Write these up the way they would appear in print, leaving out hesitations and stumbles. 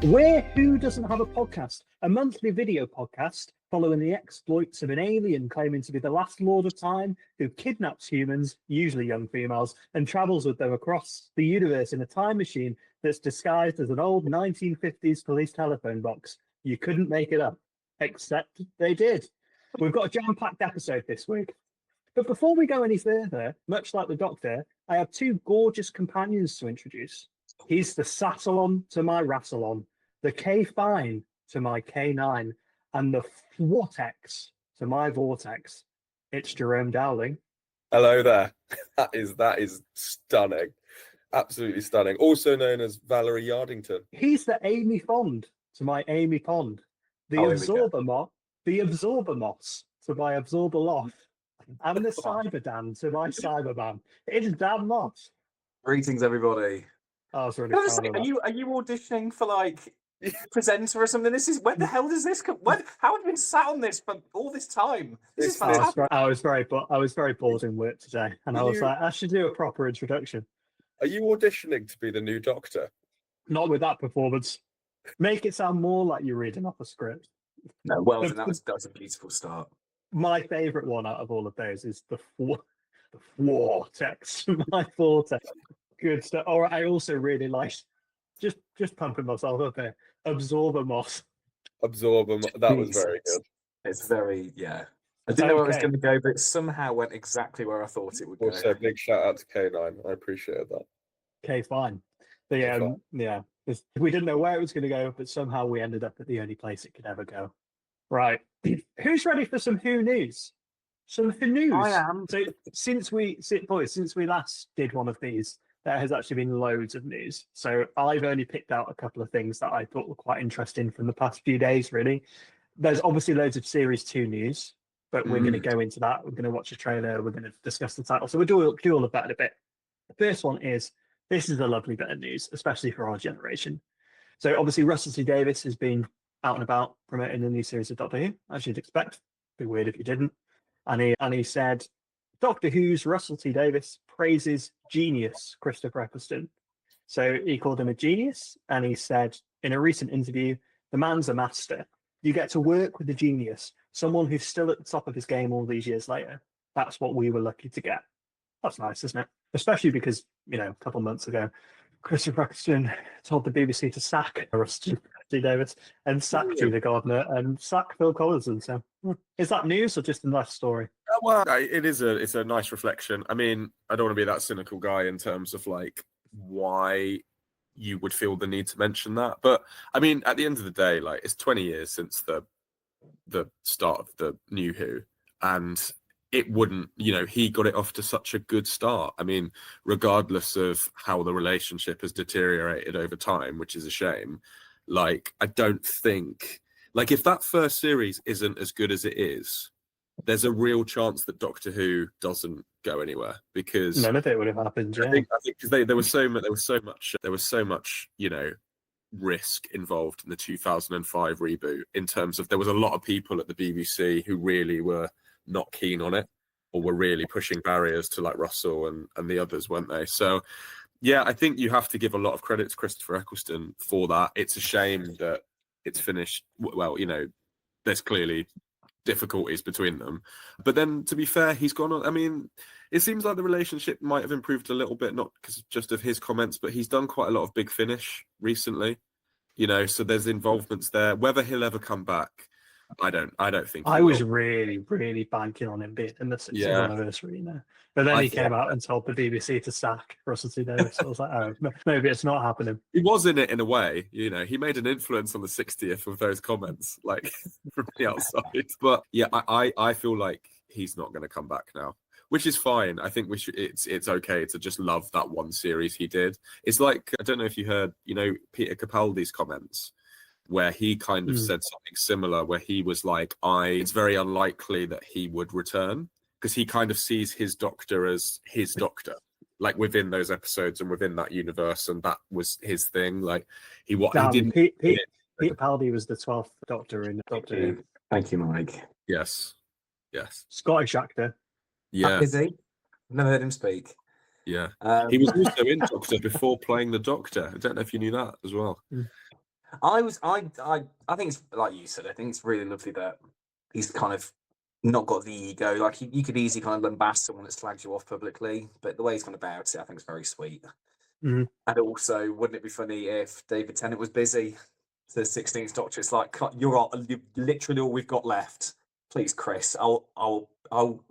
We're Who Doesn't Have a Podcast, a monthly video podcast following the exploits of an alien claiming to be the last Lord of Time who kidnaps humans, usually young females, and travels with them across the universe in a time machine that's disguised as an old 1950s police telephone box. You couldn't make it up, except they did. We've got a jam-packed episode this week. But before we go any further, much like the Doctor, I have two gorgeous companions to introduce. He's the Satalon to my Rassilon, the K-Fine to my K9, and the Vortex to my Vortex. It's Jerome Dowling. Hello there. That is stunning. Absolutely stunning. Also known as Valerie Yardington. He's the Amy Fond to my Amy Pond, the Absorber Moss to my Absorber Loft, and the Cyberdan to my Cyberman. It's Dan Moss. Greetings, everybody. I was really proud of that. Are you auditioning for like presenter or something? When the hell does this come? How have you been sat on this for all this time? This is fantastic. I was very bored in work today, and I was like, I should do a proper introduction. Are you auditioning to be the new Doctor? Not with that performance. Make it sound more like you're reading off a script. No, well, that was a beautiful start. My favourite one out of all of those is the Vortex. My Vortex. Good stuff. All right, I also really like just pumping myself up here. Absorber Moss. Absorber. That was very good. It's very I didn't know where it was going to go, but it somehow went exactly where I thought it would go. Also, big shout out to K9. I appreciate that. Okay, fine. But we didn't know where it was going to go, but somehow we ended up at the only place it could ever go. Right. Who's ready for some Who news? Some Who news. I am. So since we last did one of these, there has actually been loads of news. So I've only picked out a couple of things that I thought were quite interesting from the past few days, really. There's obviously loads of Series 2 news, but we're going to go into that. We're going to watch a trailer. We're going to discuss the title. So we'll do all of that in a bit. The first one is, this is a lovely bit of news, especially for our generation. So obviously Russell T Davies has been out and about promoting the new series of Doctor Who, as you'd expect. Be weird if you didn't. And he said, Doctor Who's Russell T Davies praises genius Christopher Eccleston. So he called him a genius, and he said in a recent interview, the man's a master. You get to work with a genius, someone who's still at the top of his game all these years later. That's what we were lucky to get. That's nice, isn't it? Especially because, a couple of months ago, Christopher Eccleston told the BBC to sack Russell T Davies and sack Gina Gardner and sack Phil Collinson. So is that news or just a nice story? Well, it's a nice reflection. I mean, I don't want to be that cynical guy in terms of like why you would feel the need to mention that. But I mean, at the end of the day, like it's 20 years since the start of the new Who, and it wouldn't, he got it off to such a good start. I mean, regardless of how the relationship has deteriorated over time, which is a shame, like, I don't think, like, if that first series isn't as good as it is, there's a real chance that Doctor Who doesn't go anywhere, because none of it would have happened. Yeah. I think because there was so much, risk involved in the 2005 reboot, in terms of there was a lot of people at the BBC who really were not keen on it, or were really pushing barriers to like Russell and the others, weren't they? So yeah, I think you have to give a lot of credit to Christopher Eccleston for that. It's a shame that it's finished. Well, there's clearly difficulties between them, but then to be fair, he's gone on. I mean, it seems like the relationship might have improved a little bit, not because just of his comments, but he's done quite a lot of Big Finish recently, so there's involvements there. Whether he'll ever come back, I don't think. I was really, really banking on him being in the 60th anniversary, But then he came out and told the BBC to sack Russell T Davies. So I was like, oh, maybe it's not happening. He was in it in a way, he made an influence on the 60th with those comments, like from the outside. But yeah, I feel like he's not going to come back now, which is fine. I think we should. It's okay to just love that one series he did. It's like, I don't know if you heard, Peter Capaldi's comments, where he kind of said something similar, where he was like, it's very unlikely that he would return, because he kind of sees his Doctor as his Doctor, like within those episodes and within that universe, and that was his thing. Like he didn't. Peter Capaldi was the 12th Doctor in Doctor Who. Thank you, Mike. Yes. Scottish actor. Yeah. Is he? I've never heard him speak. Yeah. He was also in Doctor before playing the Doctor. I don't know if you knew that as well. I think it's like you said. I think it's really lovely that he's kind of not got the ego. Like you could easily kind of lambast someone that slags you off publicly, but the way he's gone about it, I think is very sweet. Mhm. And also, wouldn't it be funny if David Tennant was busy? The 16th Doctor, it's like you're literally all we've got left. Please, Chris, I'll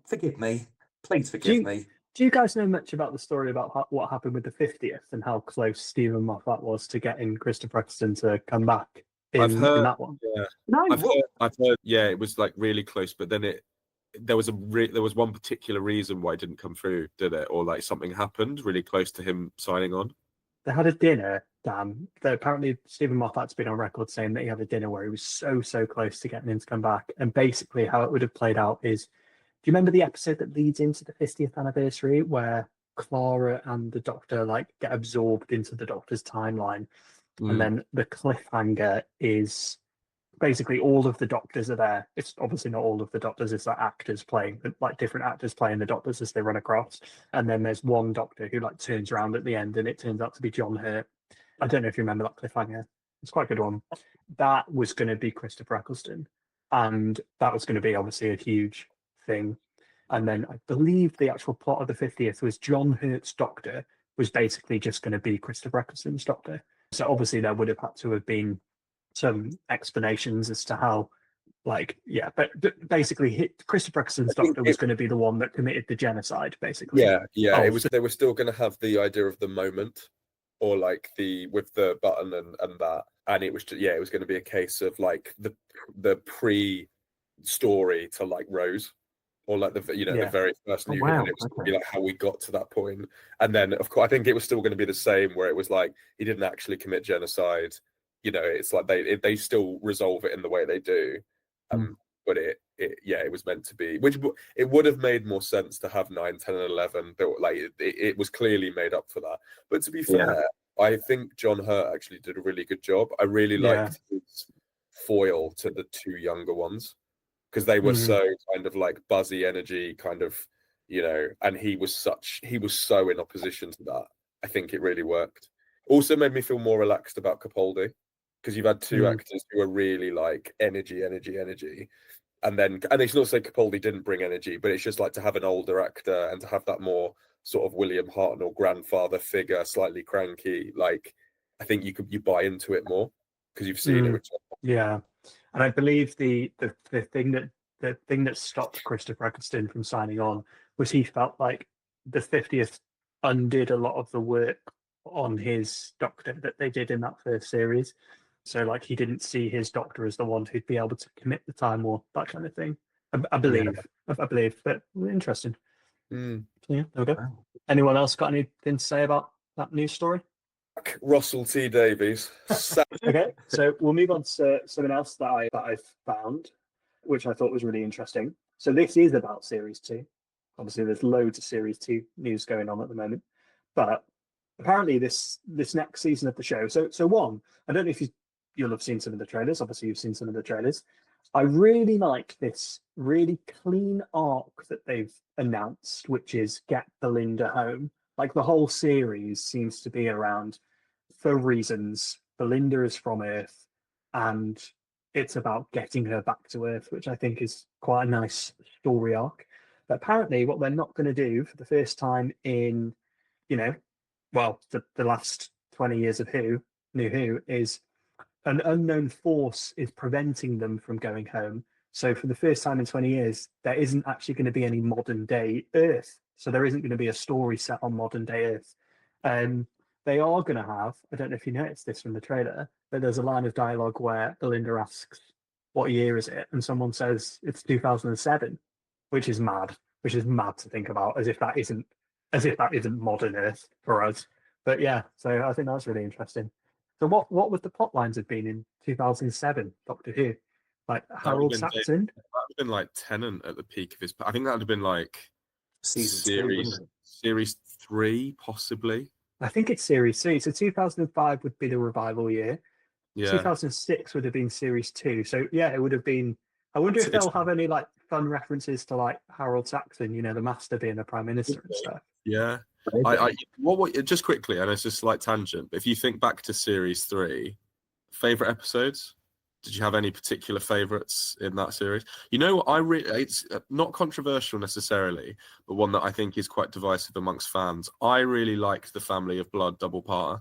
forgive me. Please forgive me. Do you guys know much about the story about what happened with the 50th and how close Stephen Moffat was to getting Christopher Eccleston to come back in that one? Yeah, No, I've heard. Yeah, it was like really close, but then there was one particular reason why it didn't come through, did it? Or like something happened really close to him signing on. They had a dinner, Dan. Apparently, Stephen Moffat's been on record saying that he had a dinner where he was so close to getting him to come back. And basically, how it would have played out is, do you remember the episode that leads into the 50th anniversary where Clara and the Doctor like get absorbed into the Doctor's timeline, and then the cliffhanger is basically all of the Doctors are there. It's obviously not all of the Doctors, it's like actors playing, like different actors playing the Doctors as they run across. And then there's one Doctor who like turns around at the end and it turns out to be John Hurt. I don't know if you remember that cliffhanger. It's quite a good one. That was going to be Christopher Eccleston. And that was going to be obviously a huge thing. And then I believe the actual plot of the 50th was John Hurt's Doctor was basically just going to be Christopher Eccleston's Doctor. So obviously there would have had to have been some explanations as to how, like, yeah, but basically Christopher Eccleston's Doctor was going to be the one that committed the genocide, basically. Yeah. It was. They were still going to have the idea of the moment, or like with the button and that, and it was it was going to be a case of like the pre-story to like Rose, or like the very first New Who, and it was going to be like how we got to that point, and then of course I think it was still going to be the same where it was like he didn't actually commit genocide. It's like they still resolve it in the way they do, but it was meant to be, which it would have made more sense to have 9, 10, and 11. But like it was clearly made up for that. But to be fair, I think John Hurt actually did a really good job. I really liked his foil to the two younger ones because they were so kind of like buzzy energy, kind of, and he was so in opposition to that. I think it really worked. Also made me feel more relaxed about Capaldi, because you've had two actors who are really like energy, and it's not to say Capaldi didn't bring energy, but it's just like to have an older actor and to have that more sort of William Hartnell grandfather figure, slightly cranky. Like, I think you buy into it more because you've seen it. Yeah, and I believe the thing that stopped Christopher Eccleston from signing on was he felt like the 50th undid a lot of the work on his Doctor that they did in that first series. So like he didn't see his Doctor as the one who'd be able to commit the time or that kind of thing. I believe, but interesting. So yeah, there we go. Wow. Anyone else got anything to say about that news story? Russell T Davies. Okay, so we'll move on to something else that I've found, which I thought was really interesting. So this is about Series 2. Obviously, there's loads of Series 2 news going on at the moment, but apparently this next season of the show. So one, I don't know if you'll have seen some of the trailers. Obviously, you've seen some of the trailers. I really like this really clean arc that they've announced, which is get Belinda home. Like the whole series seems to be around, for reasons, Belinda is from Earth, and it's about getting her back to Earth, which I think is quite a nice story arc. But apparently, what they're not going to do for the first time in, the last 20 years of New Who, is an unknown force is preventing them from going home. So for the first time in 20 years, there isn't actually going to be any modern day Earth. So there isn't going to be a story set on modern day Earth. They are going to have, I don't know if you noticed this from the trailer, but there's a line of dialogue where Belinda asks, what year is it? And someone says it's 2007, which is mad to think about, as if that isn't modern Earth for us. But yeah, so I think that's really interesting. So what would the plot lines have been in 2007 Doctor Who? Like Harold Saxon? That would have been like Tennant at the peak of his. I think that would have been like series 3, possibly. I think it's series 3. So 2005 would be the revival year. Yeah. 2006 would have been series 2. So yeah, it would have been. I wonder if they'll have any like fun references to like Harold Saxon, the Master being the Prime Minister and stuff. Yeah. What just quickly, and it's just a slight tangent, but if you think back to series 3, favorite episodes? Did you have any particular favorites in that series? You know, it's not controversial necessarily, but one that I think is quite divisive amongst fans. I really liked the Family of Blood double parter.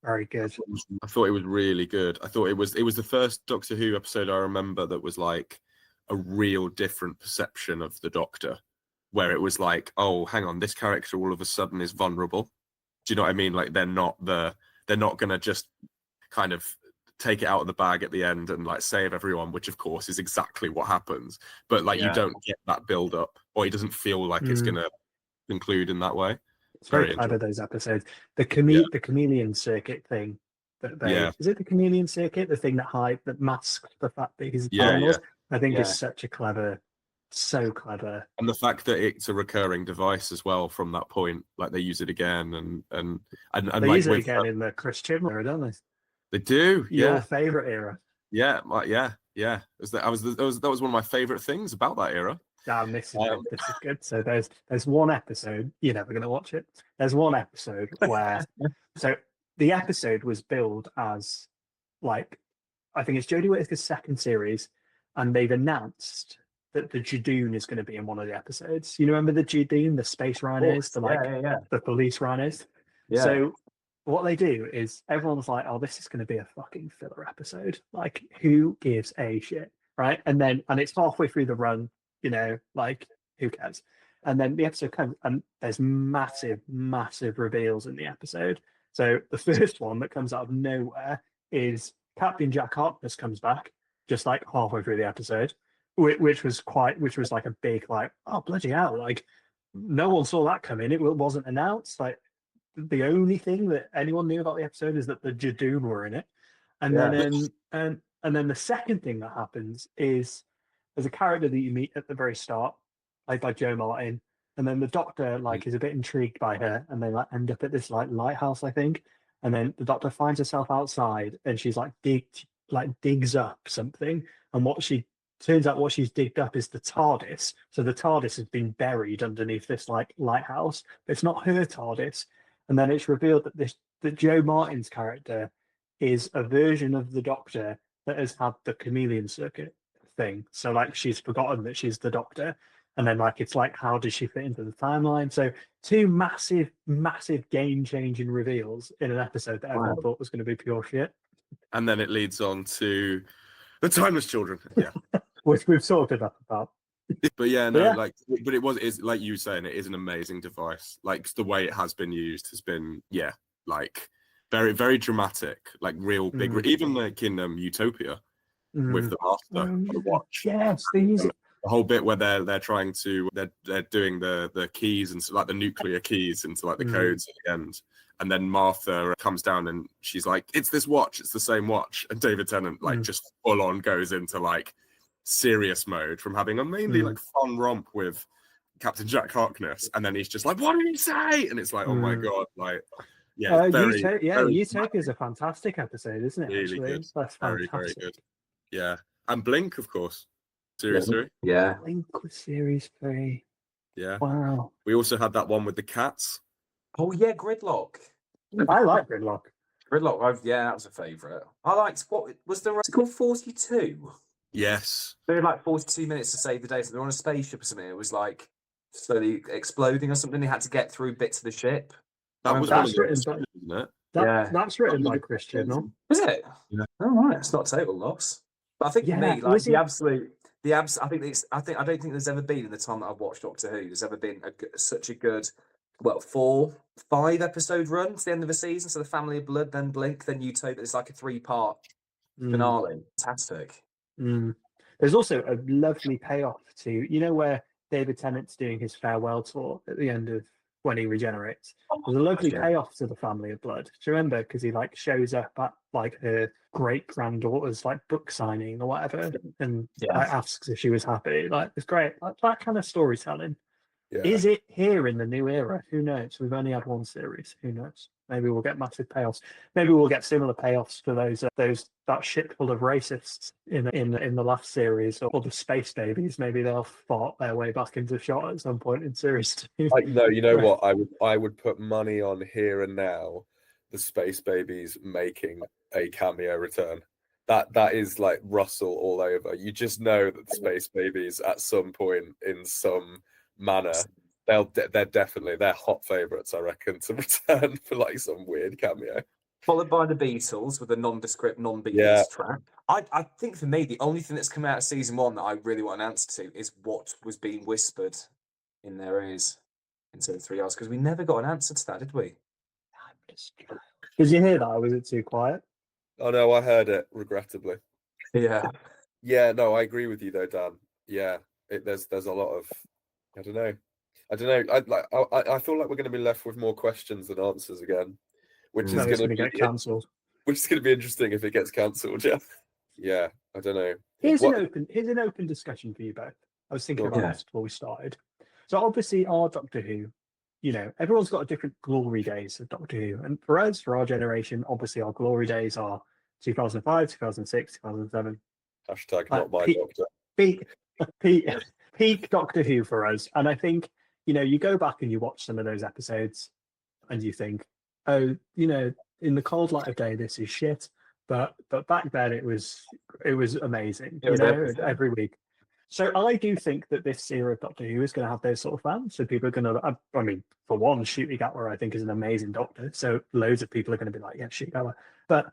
Very good. I thought it was really good. I thought it was the first Doctor Who episode I remember that was like a real different perception of the Doctor, where it was like, oh, hang on, this character all of a sudden is vulnerable. Do you know what I mean? Like they're not gonna just kind of take it out of the bag at the end and like save everyone, which of course is exactly what happens. But like you don't get that build up, or it doesn't feel like it's gonna conclude in that way. It's very clever, those episodes. The chameleon circuit thing. Is it the chameleon circuit? The thing that masks the fact that he's I think is so clever. And the fact that it's a recurring device as well from that point, like they use it again and they use it again in the Chris Chibnall era, don't they? They do, Your favorite era. Yeah. That was one of my favorite things about that era. Damn, this is good. So there's one episode, you're never going to watch it. There's one episode where, so the episode was billed as like, I think it's Jodie Whittaker's second series, and they've announced that the Judoon is going to be in one of the episodes. You remember the Judoon, the space rhinos, the police rhinos? Yeah. So what they do is everyone's like, oh, this is going to be a fucking filler episode. Like, who gives a shit, right? And it's halfway through the run, you know, like, who cares? And then the episode comes, and there's massive, massive reveals in the episode. So the first one that comes out of nowhere is Captain Jack Harkness comes back, just like halfway through the episode, which was like a big, like, oh, bloody hell, like, no one saw that coming. It wasn't announced. Like, the only thing that anyone knew about the episode is that the Judoon were in it. And then the second thing that happens is there's a character that you meet at the very start, played by Jo Martin, and then the Doctor like is a bit intrigued by her, and they like end up at this like lighthouse, I think. And then the Doctor finds herself outside, and she's like digs up something, and what she's digged up is the TARDIS. So the TARDIS has been buried underneath this like lighthouse, but it's not her TARDIS. And then it's revealed that Jo Martin's character is a version of the Doctor that has had the chameleon circuit thing. So like she's forgotten that she's the Doctor, and then like it's like, how does she fit into the timeline? So two massive, massive game-changing reveals in an episode that everyone thought was going to be pure shit. And then it leads on to the Timeless Children, which we've talked enough about. But it's like you were saying, it is an amazing device. Like the way it has been used has been, like very, very dramatic, like real big. Even like in Utopia with the Master the Watch. Yes, they use it. The whole bit where they're trying to they're doing the keys and like the nuclear keys into like the codes at the end. And then Martha comes down and she's like, "It's this watch. It's the same watch." And David Tennant like just full on goes into like serious mode from having a mainly like fun romp with Captain Jack Harkness, and then he's just like, "What did he say?" And it's like, oh my god, like Utopia is a fantastic episode, isn't it? Really good. That's fantastic. Very good. Yeah, and Blink, of course, series 3. Yeah, Blink was series 3. Yeah. Wow. We also had that one with the cats. Oh yeah, Gridlock. I like Gridlock. Gridlock, that was a favourite. I liked, what was the rest called, 42? Yes. They had like 42 minutes to save the day. So they're on a spaceship or something. It was like slowly exploding or something. They had to get through bits of the ship. That's written by Chris Chibnall. Is it? Yeah. Oh right, it's not a total loss. But I think for me, like I don't think there's ever been in the time that I've watched Doctor Who, there's ever been such a good 4-5 episode run to the end of the season. So the Family of Blood, then Blink, then Utopia. It's like a 3-part finale. Fantastic. There's also a lovely payoff to, where David Tennant's doing his farewell tour at the end of when he regenerates. There's a lovely payoff to the Family of Blood. Do you remember? Because he like shows up at like her great granddaughter's like book signing or whatever, and asks if she was happy. Like, it's great. Like, that kind of storytelling. Yeah. Is it here in the new era? Who knows? We've only had one series. Who knows? Maybe we'll get massive payoffs. Maybe we'll get similar payoffs for that ship full of racists in the last series, or the Space Davies. Maybe they'll fart their way back into shot at some point in series 2. No, you know what? I would put money on here and now the Space Babies making a cameo return. That is like Russell all over. You just know that the Space Babies at some point in some manner, they're hot favourites, I reckon, to return for like some weird cameo. Followed by the Beatles with a nondescript, non-Beatles Yeah. track. I think for me, the only thing that's come out of season 1 that I really want an answer to is what was being whispered in their ears in season 3 hours, because we never got an answer to that, did we? Did you hear that? Or was it too quiet? Oh no, I heard it, regrettably. Yeah. Yeah, no, I agree with you though, Dan. Yeah, there's a lot of, I don't know. I feel like we're going to be left with more questions than answers again, which No, is it's going going to to get cancelled. which is going to be interesting if it gets cancelled. Yeah, yeah, I don't know. Here's an open discussion for you both. I was thinking about this before we started. So obviously, our Doctor Who, everyone's got a different glory days of Doctor Who, and for us, for our generation, obviously our glory days are 2005, 2006, 2007. Hashtag not my doctor. Peak Doctor Who for us, and I think you go back and you watch some of those episodes, and you think, oh, in the cold light of day, this is shit. But back then it was amazing, every week. So I do think that this era of Doctor Who is going to have those sort of fans. So people are going to, I mean, for one, Ncuti Gatwa I think is an amazing Doctor. So loads of people are going to be like, yeah, Ncuti Gatwa. But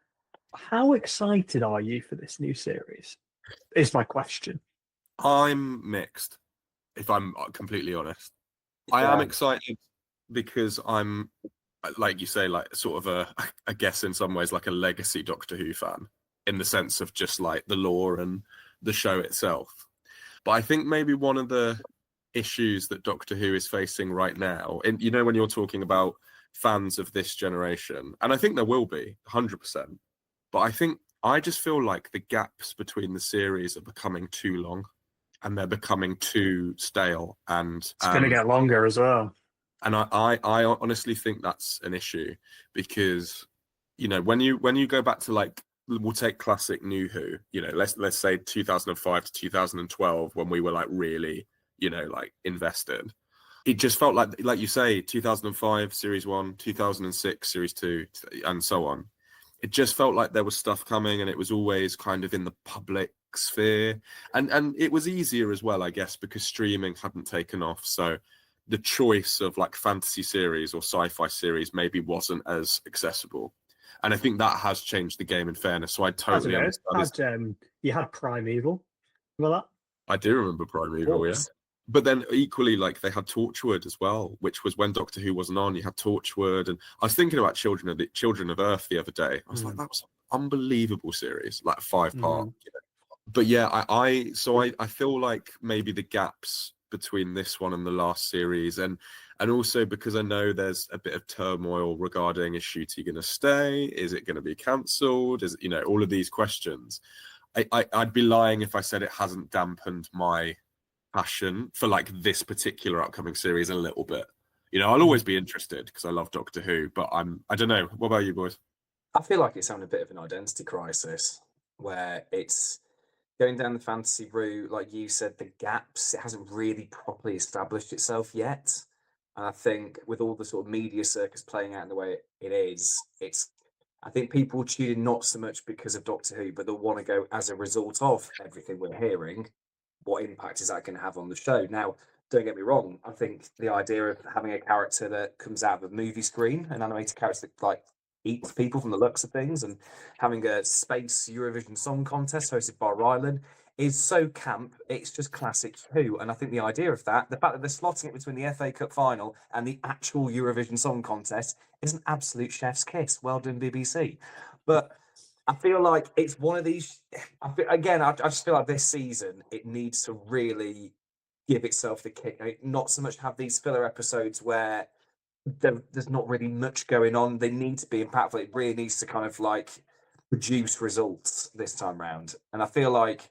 how excited are you for this new series? Is my question. I'm mixed, if I'm completely honest. I am excited because I'm, like you say, like sort of I guess in some ways like a legacy Doctor Who fan, in the sense of just like the lore and the show itself. But I think maybe one of the issues that Doctor Who is facing right now, and when you're talking about fans of this generation, and I think there will be 100%, but I just feel like the gaps between the series are becoming too long, and they're becoming too stale, and it's going to get longer as well. And I honestly think that's an issue, because when you go back to, like, we'll take classic New Who, let's say 2005 to 2012, when we were like really like invested. It just felt like you say 2005 series 1, 2006 series 2, and so on. It just felt like there was stuff coming, and it was always kind of in the public sphere, and it was easier as well, I guess, because streaming hadn't taken off. So the choice of like fantasy series or sci-fi series maybe wasn't as accessible. And I think that has changed the game, in fairness. So I totally understand. You had Primeval. Remember that? I do remember Primeval, yeah. But then equally, like, they had Torchwood as well, which was when Doctor Who wasn't on. You had Torchwood, and I was thinking about Children of Earth the other day. I was like, that was an unbelievable series, like 5-part. But yeah, I feel like maybe the gaps between this one and the last series, and also because I know there's a bit of turmoil regarding, is Ncuti going to stay? Is it going to be cancelled? Is all of these questions. I'd be lying if I said it hasn't dampened my passion for like this particular upcoming series a little bit. I'll always be interested because I love Doctor Who, but I don't know. What about you boys? I feel like it's having a bit of an identity crisis, where it's going down the fantasy route, like you said, the gaps, it hasn't really properly established itself yet. And I think with all the sort of media circus playing out in the way it is, I think people tune in not so much because of Doctor Who, but they'll want to go as a result of everything we're hearing. What impact is that going to have on the show? Now, don't get me wrong, I think the idea of having a character that comes out of a movie screen, an animated character that like eats people from the looks of things, and having a space Eurovision Song Contest hosted by Rylan is so camp. It's just classic Who. And I think the idea of that, the fact that they're slotting it between the FA Cup final and the actual Eurovision Song Contest, is an absolute chef's kiss. Well done, BBC. But I feel like it's one of these. I just feel like this season it needs to really give itself the kick. Not so much have these filler episodes where there's not really much going on. They need to be impactful. It really needs to kind of like produce results this time round. And I feel like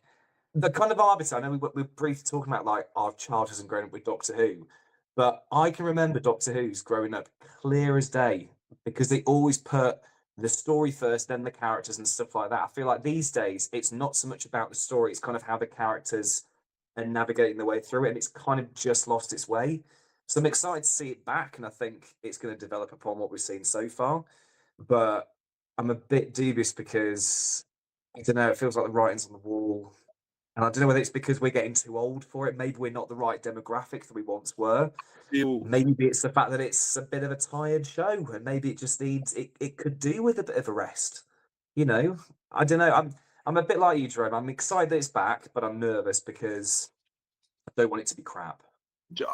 the kind of arbiter, I know we're briefly talking about like our child hasn't grown up with Doctor Who, but I can remember Doctor Who's growing up clear as day, because they always put the story first, then the characters and stuff like that. I feel like these days it's not so much about the story, it's kind of how the characters are navigating their way through it, and it's kind of just lost its way. So I'm excited to see it back, and I think it's going to develop upon what we've seen so far. but I'm a bit dubious because I don't know. It feels like the writing's on the wall, and I don't know whether it's because we're getting too old for it. Maybe we're not the right demographic that we once were. Maybe it's the fact that it's a bit of a tired show, and maybe it just needs it could do with a bit of a rest. You know, I don't know. I'm a bit like you, Jerome. I'm excited that it's back, but I'm nervous because I don't want it to be crap.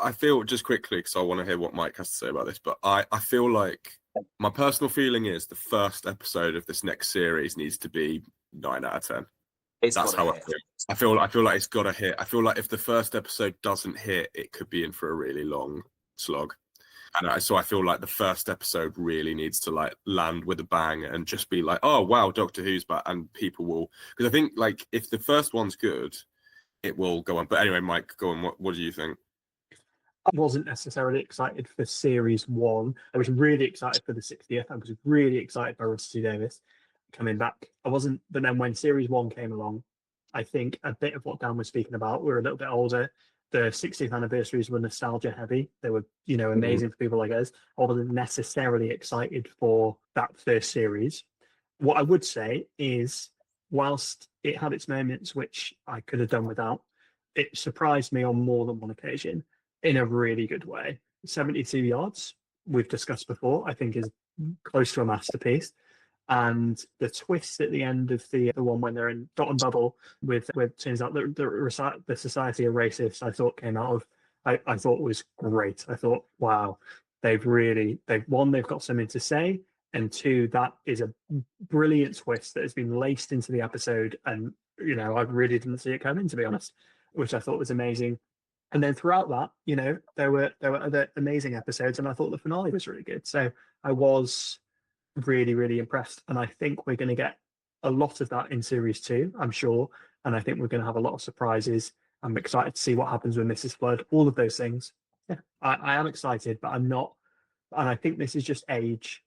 I feel, just quickly, because I want to hear what Mike has to say about this, but I feel like my personal feeling is the first episode of this next series needs to be 9 out of 10. That's how I feel. I feel like it's got to hit. I feel like if the first episode doesn't hit, it could be in for a really long slog. And so I feel like the first episode really needs to like land with a bang and just be like, oh wow, Doctor Who's back, and people will, because I think like if the first one's good, it will go on. But anyway, Mike, go on. What do you think? I wasn't necessarily excited for series 1. I was really excited for the 60th. I was really excited by Rusty Davies coming back. I wasn't, but then when series 1 came along, I think a bit of what Dan was speaking about, we're a little bit older. The 60th anniversaries were nostalgia heavy. They were, amazing for people like us. I wasn't necessarily excited for that first series. What I would say is, whilst it had its moments which I could have done without, it surprised me on more than one occasion in a really good way. 72 Yards, we've discussed before, I think is close to a masterpiece. And the twist at the end of the one when they're in Dot and Bubble with where it turns out that the Society of Racists, I thought came out of, I thought was great. I thought, wow, they've got something to say, and 2, that is a brilliant twist that has been laced into the episode, and I really didn't see it coming, to be honest, which I thought was amazing. And then throughout that, there were other amazing episodes, and I thought the finale was really good. So I was really, really impressed, and I think we're going to get a lot of that in series 2, I'm sure, and I think we're going to have a lot of surprises. I'm excited to see what happens with Mrs. Flood, all of those things. Yeah, I am excited, but I'm not, and I think this is just age.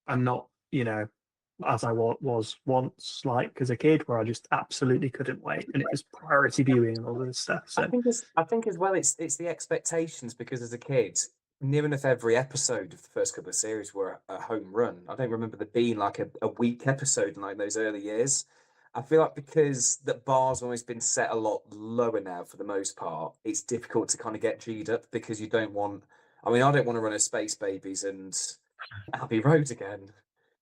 I'm not, as I was once, like as a kid, where I just absolutely couldn't wait, and it was priority viewing and all this stuff. So I think as well, it's the expectations, because as a kid, near enough every episode of the first couple of series were a home run. I don't remember there being like a weak episode in like those early years. I feel like because the bar's always been set a lot lower now for the most part, it's difficult to kind of get G'd up, because you don't want. I mean, I don't want to run a Space Babies and Abbey Road again.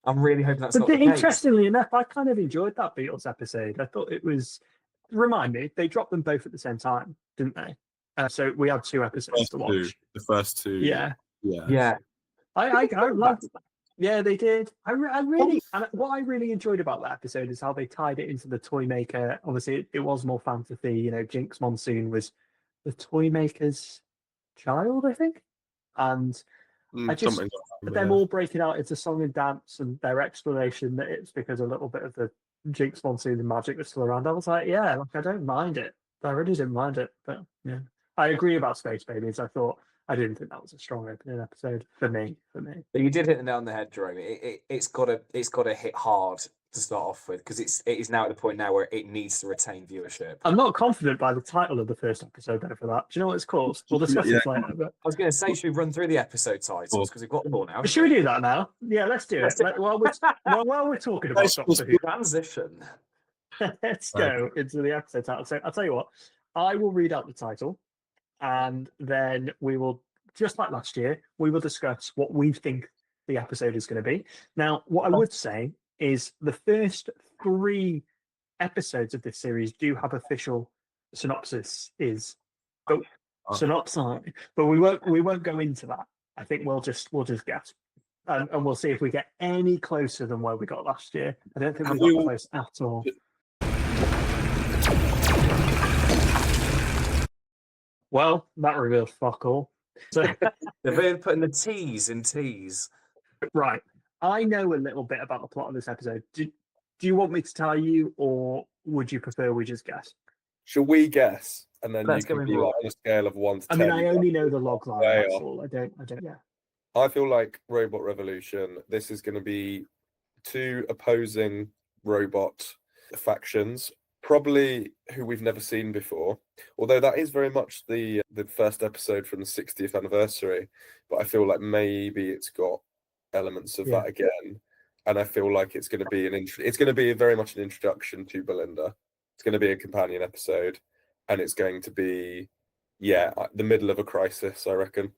I'm really hoping that's not the case. Interestingly enough, I kind of enjoyed that Beatles episode. I thought it was. Remind me, they dropped them both at the same time, didn't they? So we had 2 episodes to watch. The first 2. Yeah. I loved that. Yeah, they did. I really, and what I really enjoyed about that episode is how they tied it into the toy maker. Obviously, it was more fantasy. Jinx Monsoon was the toy maker's child, I think, and I just them all breaking out into song and dance, and their explanation that it's because a little bit of the Jinx Monsoon and magic was still around. I was like, yeah, I don't mind it. I really didn't mind it, but yeah, I agree about Space Babies. I didn't think that was a strong opening episode for me. But you did hit the nail on the head, Jerome. It's got to hit hard to start off with, because it is now at the point now where it needs to retain viewership. I'm not confident by the title of the first episode though for that. Do you know what it's called? We'll discuss this later. But... I was going to say, should we run through the episode titles, because we've got them all now? Should we do that now? Yeah, let's do it. While we're talking about Doctor Who. Transition. Let's go into the episode title. So I'll tell you what, I will read out the title, and then we will, just like last year, we will discuss what we think the episode is going to be. Now, what I would say is the first 3 episodes of this series do have official synopsis, synopsis, but we won't go into that. I think we'll just guess. And we'll see if we get any closer than where we got last year. I don't think we got close at all. Well, that revealed fuck all. So they're really putting the T's in T's. Right. I know a little bit about the plot of this episode. Do you want me to tell you, or would you prefer we just guess? Shall we guess? And then Let's you can be like on a scale of 1 to 10. I mean, I only know the log line, that's all. I don't, yeah. I feel like Robot Revolution, this is going to be 2 opposing robot factions, probably who we've never seen before, although that is very much the first episode from the 60th anniversary, but I feel like maybe it's got elements of that again. and I feel like it's going to be it's going to be very much an introduction to Belinda. It's going to be a companion episode, and it's going to be, the middle of a crisis, I reckon.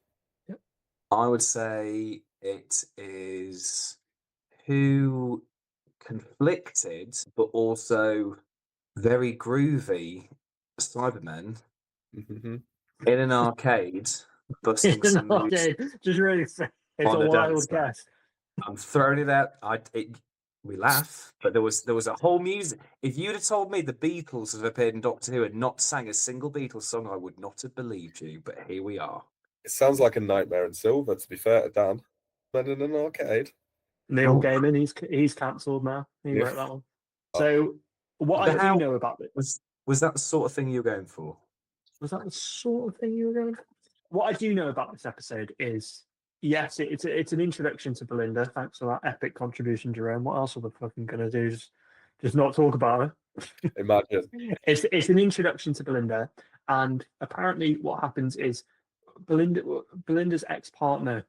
I would say it is two conflicted but also very groovy Cybermen Mm-hmm. in an arcade busting some moves Okay, just really say it's on a the wild dance floor. guess. I'm throwing it out. We laugh, but there was a whole music. If you'd have told me the Beatles have appeared in Doctor Who and not sang a single Beatles song, I would not have believed you. But here we are. It sounds like a Nightmare in Silver, to be fair to Dan. But in an arcade. Neil Oh. Gaiman, he's cancelled now. He Yeah. wrote that one. So what But I how- do know about it Was that the sort of thing you were going for? was that the sort of thing you were going for? What I do know about this episode is, yes, it's an introduction to Belinda. Thanks for that epic contribution, Jerome. What else are we fucking gonna do? Just not talk about her. Imagine. It's an introduction to Belinda, and apparently what happens is Belinda's ex-partner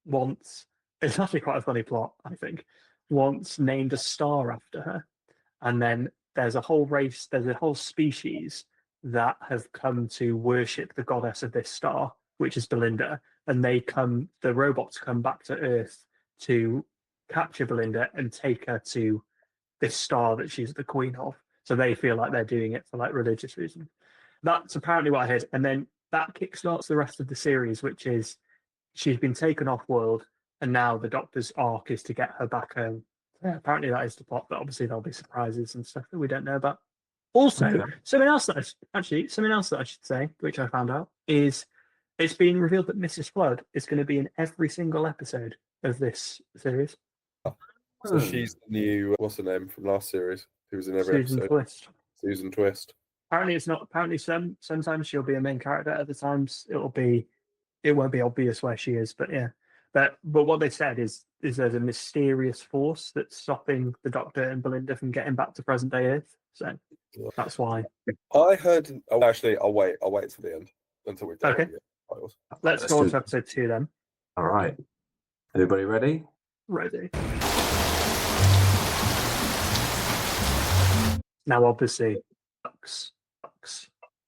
wants, it's actually quite a funny plot, I think, once named a star after her, and then there's a whole species that have come to worship the goddess of this star, which is Belinda, and the robots come back to Earth to capture Belinda and take her to this star that she's the queen of. So they feel like they're doing it for like religious reasons. That's apparently what I heard. And then that kickstarts the rest of the series, which is she's been taken off world, and now the Doctor's arc is to get her back home. Yeah, apparently that is the plot, but obviously there'll be surprises and stuff that we don't know about. Also, something else that I should say, which I found out, is it's been revealed that Mrs. Flood is going to be in every single episode of this series. So she's the new, what's her name from last series? Who was in every Susan episode? Twist. Susan Twist. Apparently it's not. Apparently sometimes she'll be a main character. Other times it won't be obvious where she is. But yeah, but what they said is there's a mysterious force that's stopping the Doctor and Belinda from getting back to present day Earth. So that's why. I heard. Oh, actually, I'll wait to the end until we've done Okay. the titles. Let's go on to episode 2 then. All right. Everybody ready? Ready. Now, obviously, Flux.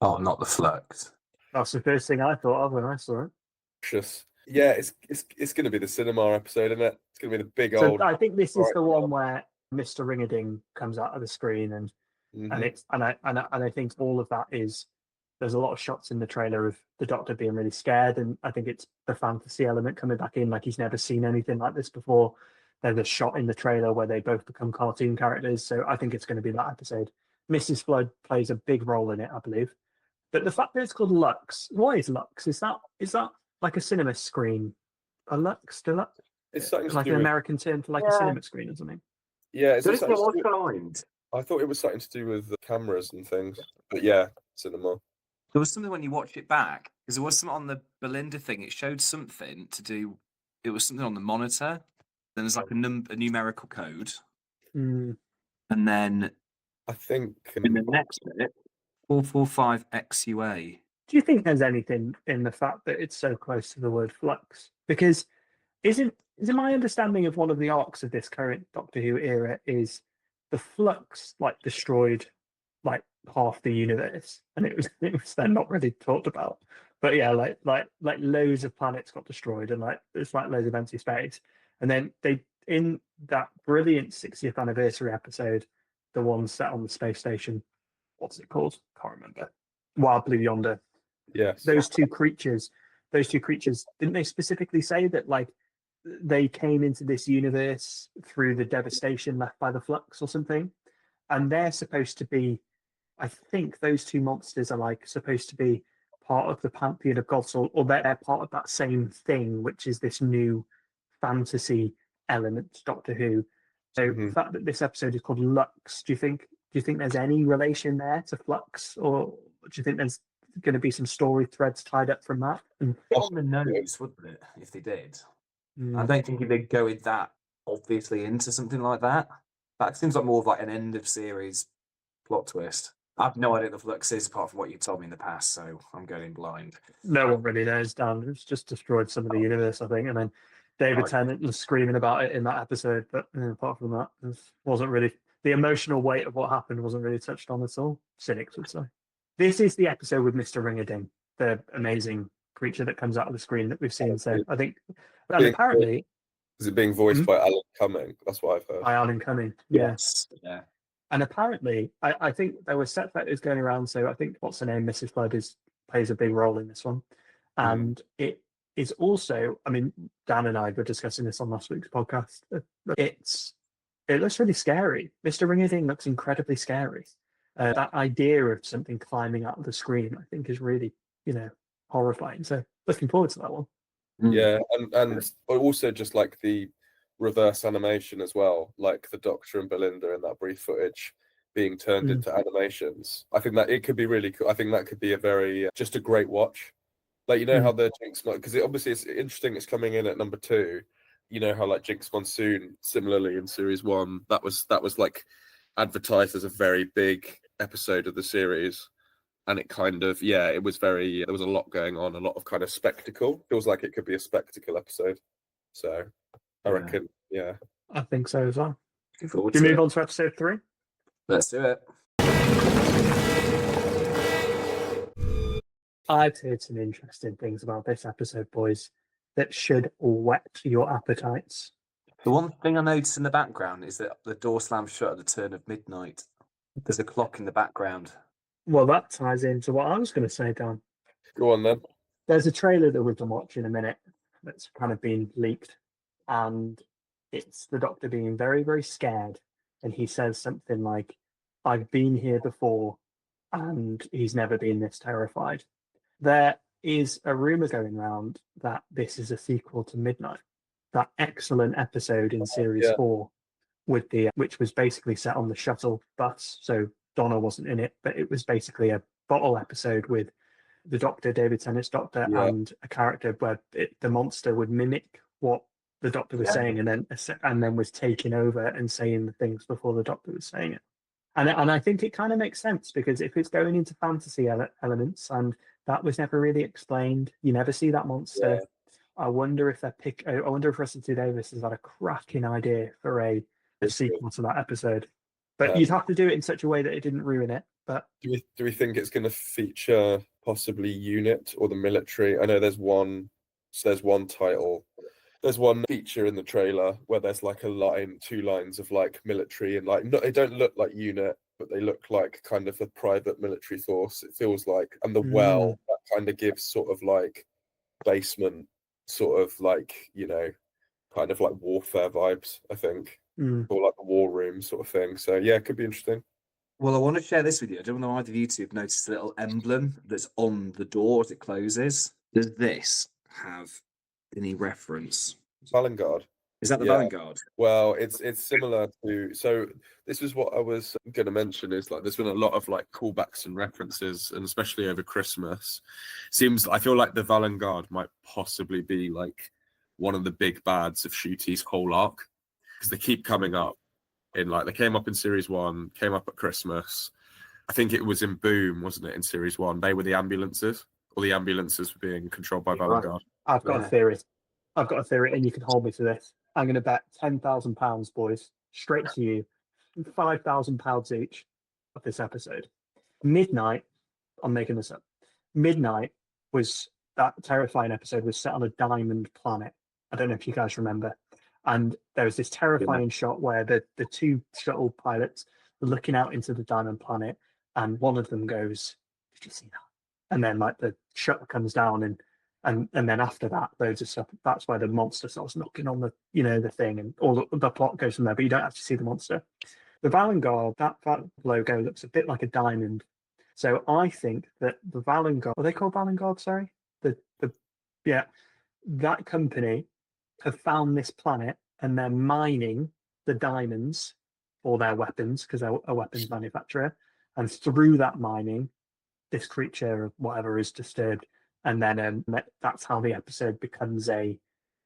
Oh, not the Flux. That's the first thing I thought of when I saw it. Yeah, it's going to be the cinema episode, isn't it? It's going to be the big So old. I think this is Right. the one where Mr. Ring-a-Ding comes out of the screen, and I think all of that is. There's a lot of shots in the trailer of the Doctor being really scared, and I think it's the fantasy element coming back in, like he's never seen anything like this before. There's a shot in the trailer where they both become cartoon characters, so I think it's going to be that episode. Mrs. Flood plays a big role in it, I believe. But the fact that it's called Lux, why is Lux? Is that like a cinema screen? A Lux Deluxe? It's something to Like do an with, American term for like a cinema screen or something. yeah. It's Don't something you to do with- find? I thought it was something to do with the cameras and things, but yeah, cinema. There was something when you watch it back, because there was something on the Belinda thing. It showed something to do. It was something on the monitor. Then there's like a numerical code, Mm. and then I think. in the next bit, 445XUA. Do you think there's anything in the fact that it's so close to the word flux? Because isn't my understanding of one of the arcs of this current Doctor Who era is the flux like destroyed like half the universe, and it was then not really talked about. But yeah, like loads of planets got destroyed, and like there's like loads of empty space. And then they in that brilliant 60th anniversary episode, the one set on the space station, what's it called? Can't remember. Wild Blue Yonder. Yes. Those two creatures, didn't they specifically say that like they came into this universe through the devastation left by the flux or something? And they're supposed to be, I think those two monsters are like supposed to be part of the pantheon of gods, or they're part of that same thing, which is this new fantasy element to Doctor Who. So the fact that this episode is called Lux, do you think there's any relation there to Flux, or do you think there's going to be some story threads tied up from that? And On the nose, wouldn't it? If they did, I don't think they'd go in that obviously into something like that. That seems like more of like an end of series plot twist. I've no idea what the Flux is apart from what you told me in the past, so I'm going blind. no one really knows, Dan. It's just destroyed some of the universe, I think. And then David Right. Tennant was screaming about it in that episode, but apart from that, it wasn't really the emotional weight of what happened wasn't really touched on at all. Cynics would say. This is the episode with Mr. Ring-a-Ding, the amazing creature that comes out of the screen that we've seen. So I think, and Being- apparently, Is it being voiced by Alan Cumming? That's what I've heard. by Alan Cumming, yeah. Yes. Yeah. And apparently, I think there were set photos going around. So I think what's her name, Mrs. Flood, plays a big role in this one, and it is also. I mean, Dan and I were discussing this on last week's podcast. It looks really scary. Mr. Ring-a-Ding looks incredibly scary. That idea of something climbing out of the screen, I think, is really, horrifying. So looking forward to that one. Yeah, and also just like the reverse animation as well, like the Doctor and Belinda in that brief footage being turned into animations. I think that it could be really cool. I think that could be a very just a great watch. Like how the Jinx, because obviously it's interesting. It's coming in at number 2. You know how like Jinx Monsoon, similarly in series 1, that was like advertised as a very big episode of the series. And it kind of, it was very, there was a lot going on, a lot of kind of spectacle. Feels like it could be a spectacle episode. So I reckon, I think so as well. Looking forward Do to you it. move on to episode 3? Let's do it. I've heard some interesting things about this episode, boys, that should whet your appetites. The one thing I noticed in the background is that the door slams shut at the turn of midnight. There's a clock in the background. Well, that ties into what I was going to say, Dan. Go on then. There's a trailer that we've been watching in a minute that's kind of been leaked, and it's the Doctor being very, very scared, and he says something like, "I've been here before, and he's never been this terrified." There is a rumor going around that this is a sequel to Midnight, that excellent episode in series 4 with which was basically set on the shuttle bus. So Donna wasn't in it, but it was basically a bottle episode with the Doctor, David Tennant's Doctor, and a character where the monster would mimic what the Doctor was saying, and then was taking over and saying the things before the Doctor was saying it. And I think it kind of makes sense, because if it's going into fantasy elements, and that was never really explained, you never see that monster. I wonder if I wonder if Russell T Davies has had a cracking idea for a sequel to that episode. But you'd have to do it in such a way that it didn't ruin it. But do we think it's going to feature possibly UNIT or the military? I know there's one title. There's one feature in the trailer where there's like two lines of like military, and like they don't look like UNIT, but they look like kind of a private military force. It feels like, and the well that kind of gives sort of like basement, sort of like kind of like warfare vibes. I think, or like the war room sort of thing. So it could be interesting. Well, I want to share this with you. I don't know if either of you two have noticed the little emblem that's on the door as it closes. Does this have any reference? Vanguard. Is that the Vanguard? Well, it's similar to. So this is what I was going to mention. Is like there's been a lot of like callbacks and references, and especially over Christmas, I feel like the Vanguard might possibly be like one of the big bads of Shooty's whole arc, because they keep coming up. They came up in series 1, came up at Christmas. I think it was in Boom, wasn't it? In series 1, they were the ambulances, or the ambulances were being controlled by Vanguard. I've got a theory. And you can hold me to this. I'm going to bet £10,000, boys, straight to you, £5,000 each of this episode. Midnight, I'm making this up. Midnight was that terrifying episode was set on a diamond planet. I don't know if you guys remember. And there was this terrifying shot where the two shuttle pilots were looking out into the diamond planet, and one of them goes, "Did you see that?" And then like the shuttle comes down, and then after that, loads of stuff. That's where the monster starts knocking on the the thing, and all the plot goes from there. But you don't actually see the monster. The Vanguard, that logo looks a bit like a diamond. So I think that the Vanguard, are they called Vanguard? Sorry, that company have found this planet, and they're mining the diamonds for their weapons, because they're a weapons manufacturer. And through that mining, this creature or whatever is disturbed, and then that's how the episode becomes a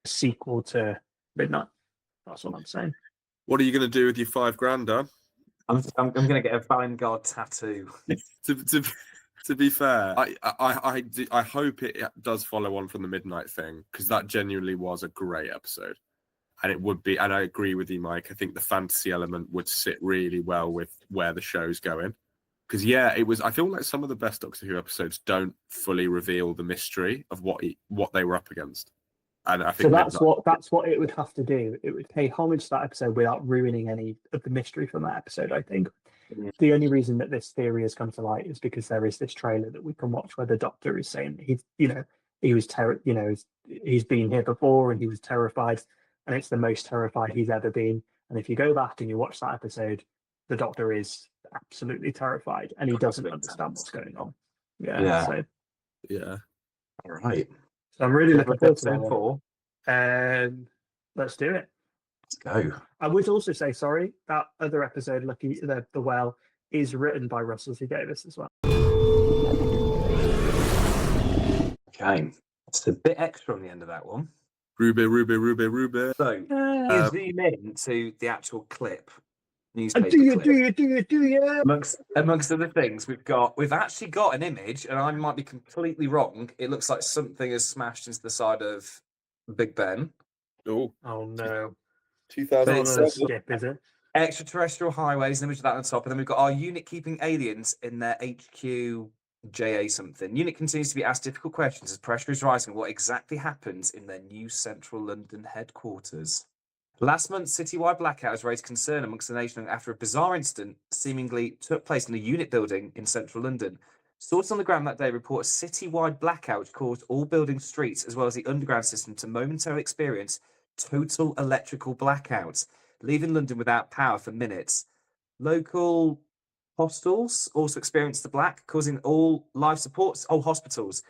sequel to Midnight. That's what I'm saying. What are you going to do with your $5,000, Dan? I'm going to get a Vanguard tattoo. to To be fair, I hope it does follow on from the midnight thing, because that genuinely was a great episode. And it would be, and I agree with you, Mike. I think the fantasy element would sit really well with where the show's going. Because it was. I feel like some of the best Doctor Who episodes don't fully reveal the mystery of what they were up against. And I think so that's what it would have to do. It would pay homage to that episode without ruining any of the mystery from that episode, I think. The only reason that this theory has come to light is because there is this trailer that we can watch where the Doctor is saying he's been here before and he was terrified, and it's the most terrified he's ever been. And if you go back and you watch that episode, the Doctor is absolutely terrified and he doesn't understand what's going on. So all right. So I'm really looking forward to that. Let's do it. Let's go. I would also say, sorry, that other episode, Lucky the Well, is written by Russell T Davies as well. Okay. It's a bit extra on the end of that one. Ruby. So, you zoom in to the actual clip. Newspaper Do clip. you? Amongst other things, we've actually got an image, and I might be completely wrong. It looks like something has smashed into the side of Big Ben. Oh no. 2007. Skip, is it? Extraterrestrial highways, an image of that on top, and then we've got our unit keeping aliens in their HQ JA something. Unit continues to be asked difficult questions as pressure is rising. What exactly happens in their new central London headquarters? Last month's citywide blackout has raised concern amongst the nation after a bizarre incident seemingly took place in a unit building in central London. Sources on the ground that day report a citywide blackout which caused all building streets as well as the underground system to momentarily experience total electrical blackouts, leaving London without power for minutes. Local hostels also experienced the black, causing all life supports. Hospitals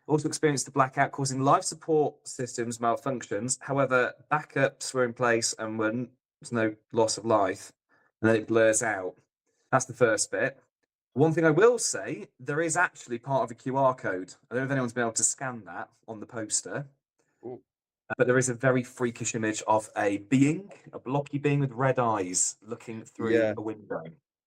also experienced the blackout, causing life support systems malfunctions. However, backups were in place and there's no loss of life. And then it blurs out. That's the first bit. One thing I will say, there is actually part of a QR code. I don't know if anyone's been able to scan that on the poster. Ooh. But there is a very freakish image of a blocky being with red eyes looking through a window.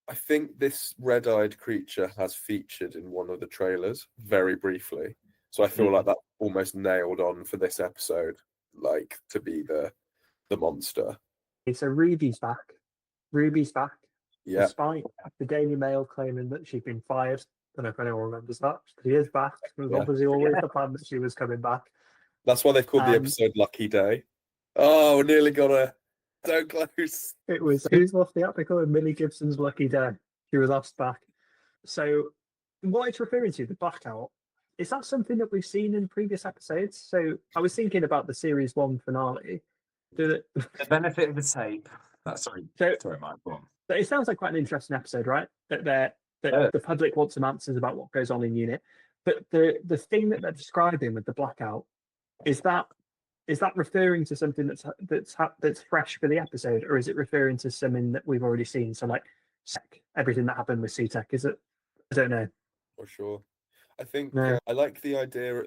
I think this red-eyed creature has featured in one of the trailers very briefly. So I feel like that almost nailed on for this episode, like to be the monster. So Ruby's back. Yeah. Despite the Daily Mail claiming that she'd been fired. Don't know if anyone remembers that. She is back. It was obviously always the plan that she was coming back. That's why they've called the episode Lucky Day. Oh, we nearly got her. So close. It was who's lost the article of Millie Gibson's Lucky Day. She was asked back. So what it's referring to, the blackout, is that something that we've seen in previous episodes? So I was thinking about the series 1 finale. The benefit of the tape. Sorry, Mike. Go on. So it sounds like quite an interesting episode, right? That the public wants some answers about what goes on in unit. But the thing that they're describing with the blackout, is that referring to something that's fresh for the episode, or is it referring to something that we've already seen? So like everything that happened with C-Tech, is it? I don't know. For sure. I think I like the idea.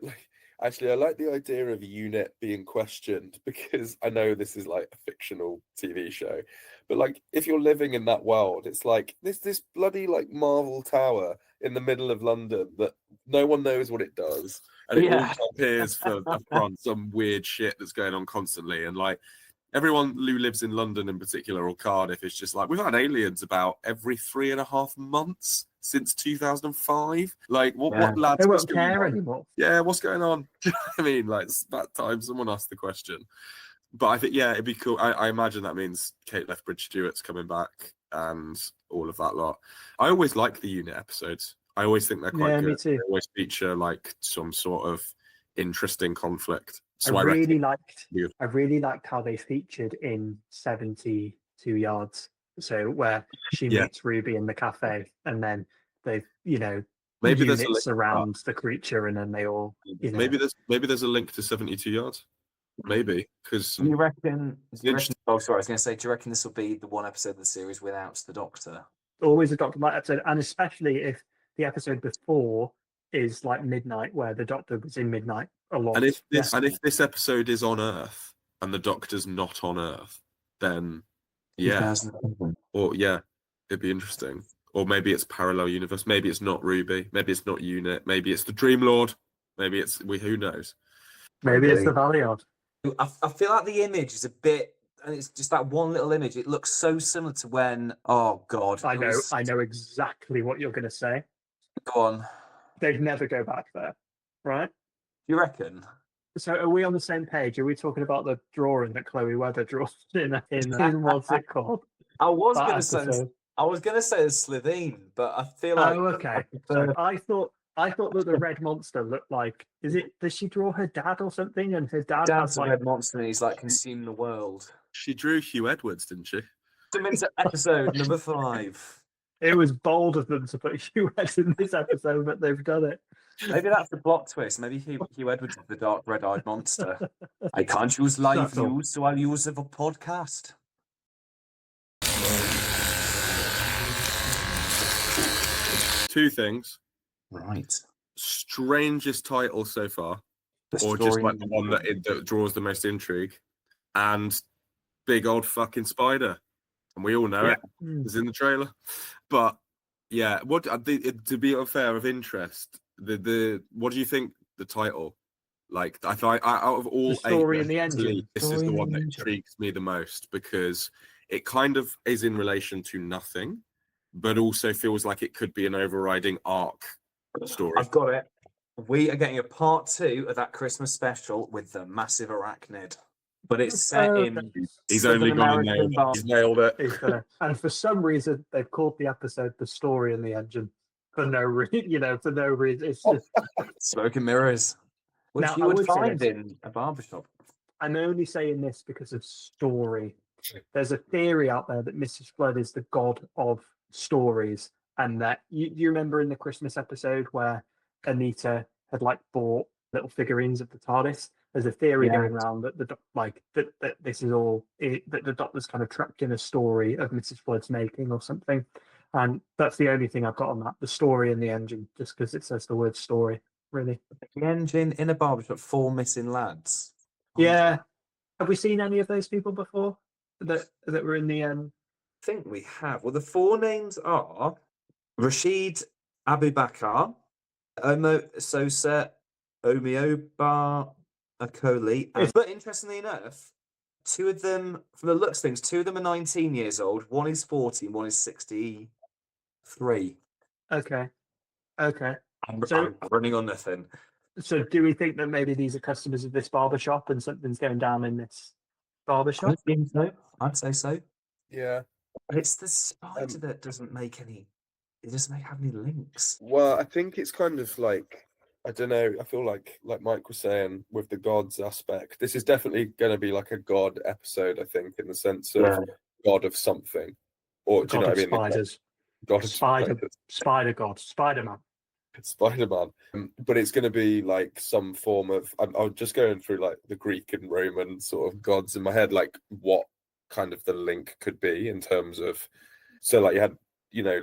I like the idea of unit being questioned, because I know this is like a fictional TV show, but like if you're living in that world, it's like this bloody like Marvel Tower in the middle of London that no one knows what it does, and it all appears for some weird shit that's going on constantly, and like everyone who lives in London in particular, or Cardiff, is just like, we've had aliens about every 3.5 months since 2005. Like, what lads? They won't care anymore. Yeah, what's going on? Do you know what I mean? Like, it's that time someone asked the question. But I think, it'd be cool. I imagine that means Kate Lethbridge Stewart's coming back and all of that lot. I always like the unit episodes. I always think they're quite good. Me too. They always feature like some sort of interesting conflict. So I really liked how they featured in 72 Yards. So where she meets Ruby in the cafe, and then they, maybe units around the creature, and then they all, maybe there's a link to 72 Yards. Maybe, because you reckon? Oh, sorry, I was going to say, do you reckon this will be the one episode of the series without the Doctor? Always a Doctor Light episode, and especially if the episode before is like Midnight, where the Doctor was in Midnight a lot. And if this episode is on Earth and the Doctor's not on Earth, then it'd be interesting. Or maybe it's parallel universe. Maybe it's not Ruby. Maybe it's not Unit. Maybe it's the Dream Lord. Maybe it's who knows. Maybe it's the Maybe. Valiant. I feel like the image is a bit, and it's just that one little image. It looks so similar to when, oh God. I it know, was- I know exactly what you're going to say. Go on. Do They'd never go back there, right? you reckon? So are we on the same page? Are we talking about the drawing that Chloe Weather draws in what's it called? I was That gonna say, episode. I was gonna say Slitheen, but I feel like Oh, okay. I So prefer- I thought that the red monster looked like. Does she draw her dad or something? And her dad Dad's has a like. red monster and he's like consuming the world. She drew Hugh Edwards, didn't she? Come into episode number 5. It was bold of them to put Hugh Ed in this episode, but they've done it. Maybe that's the plot twist. Maybe Hugh Edwards is the dark red-eyed monster. I can't use live Subtle. news, so I'll use it for podcast. Two things. Right. Strangest title so far, The or just story- like the one that draws the most intrigue, and big old fucking spider, and we all know Yeah. it. It's in the trailer, but yeah. What to be unfair of interest, the what do you think the title? Like, I thought out of all The story eight, in the engine. actually, this is Story the in one the that engine. intrigues me the most because it kind of is in relation to nothing, but also feels like it could be an overriding arc story. I've got it. We are getting a part 2 of that Christmas special with the massive arachnid, but it's set in. He's Southern only gone and American nailed it. bar- He's nailed it. He's gonna- and for some reason, they've called the episode "The Story in the Engine" for no reason. For no reason. It's just. Smoke and mirrors, which Now, you I would would say find this. in a barbershop. I'm only saying this because of story. There's a theory out there that Mrs. Flood is the god of stories, and that you remember in the Christmas episode where Anita had like bought little figurines of the TARDIS. There's a theory Yeah. going around that that this is all that the Doctor's kind of trapped in a story of Mrs. Flood's making or something, and that's the only thing I've got on that. The story in the engine, just because it says the word story. Really. The engine in a barbershop, 4 missing lads. Yeah. Have we seen any of those people before that were in the I think we have. Well, the 4 names are Rashid Abu Bakar, Omo Sosa, Omioba Akoli. But interestingly enough, 2 of them, from the looks of things, 2 of them are 19 years old. One is 40 and one is 63. Okay. I'm So- running on nothing. So do we think that maybe these are customers of this barber shop and something's going down in this barber shop? I think so. I'd say so. Yeah. But it's the spider that doesn't make any. It doesn't have any links. Well, I think it's kind of like, I don't know. I feel like Mike was saying with the gods aspect, this is definitely going to be like a god episode. I think in the sense of god of something, or do you God know of what I mean? spiders. God of Spider- spiders. Spider God. Spider-Man. Spider-Man, but it's going to be like some form of. I'm just going through like the Greek and Roman sort of gods in my head, like what kind of the link could be in terms of. So like you had,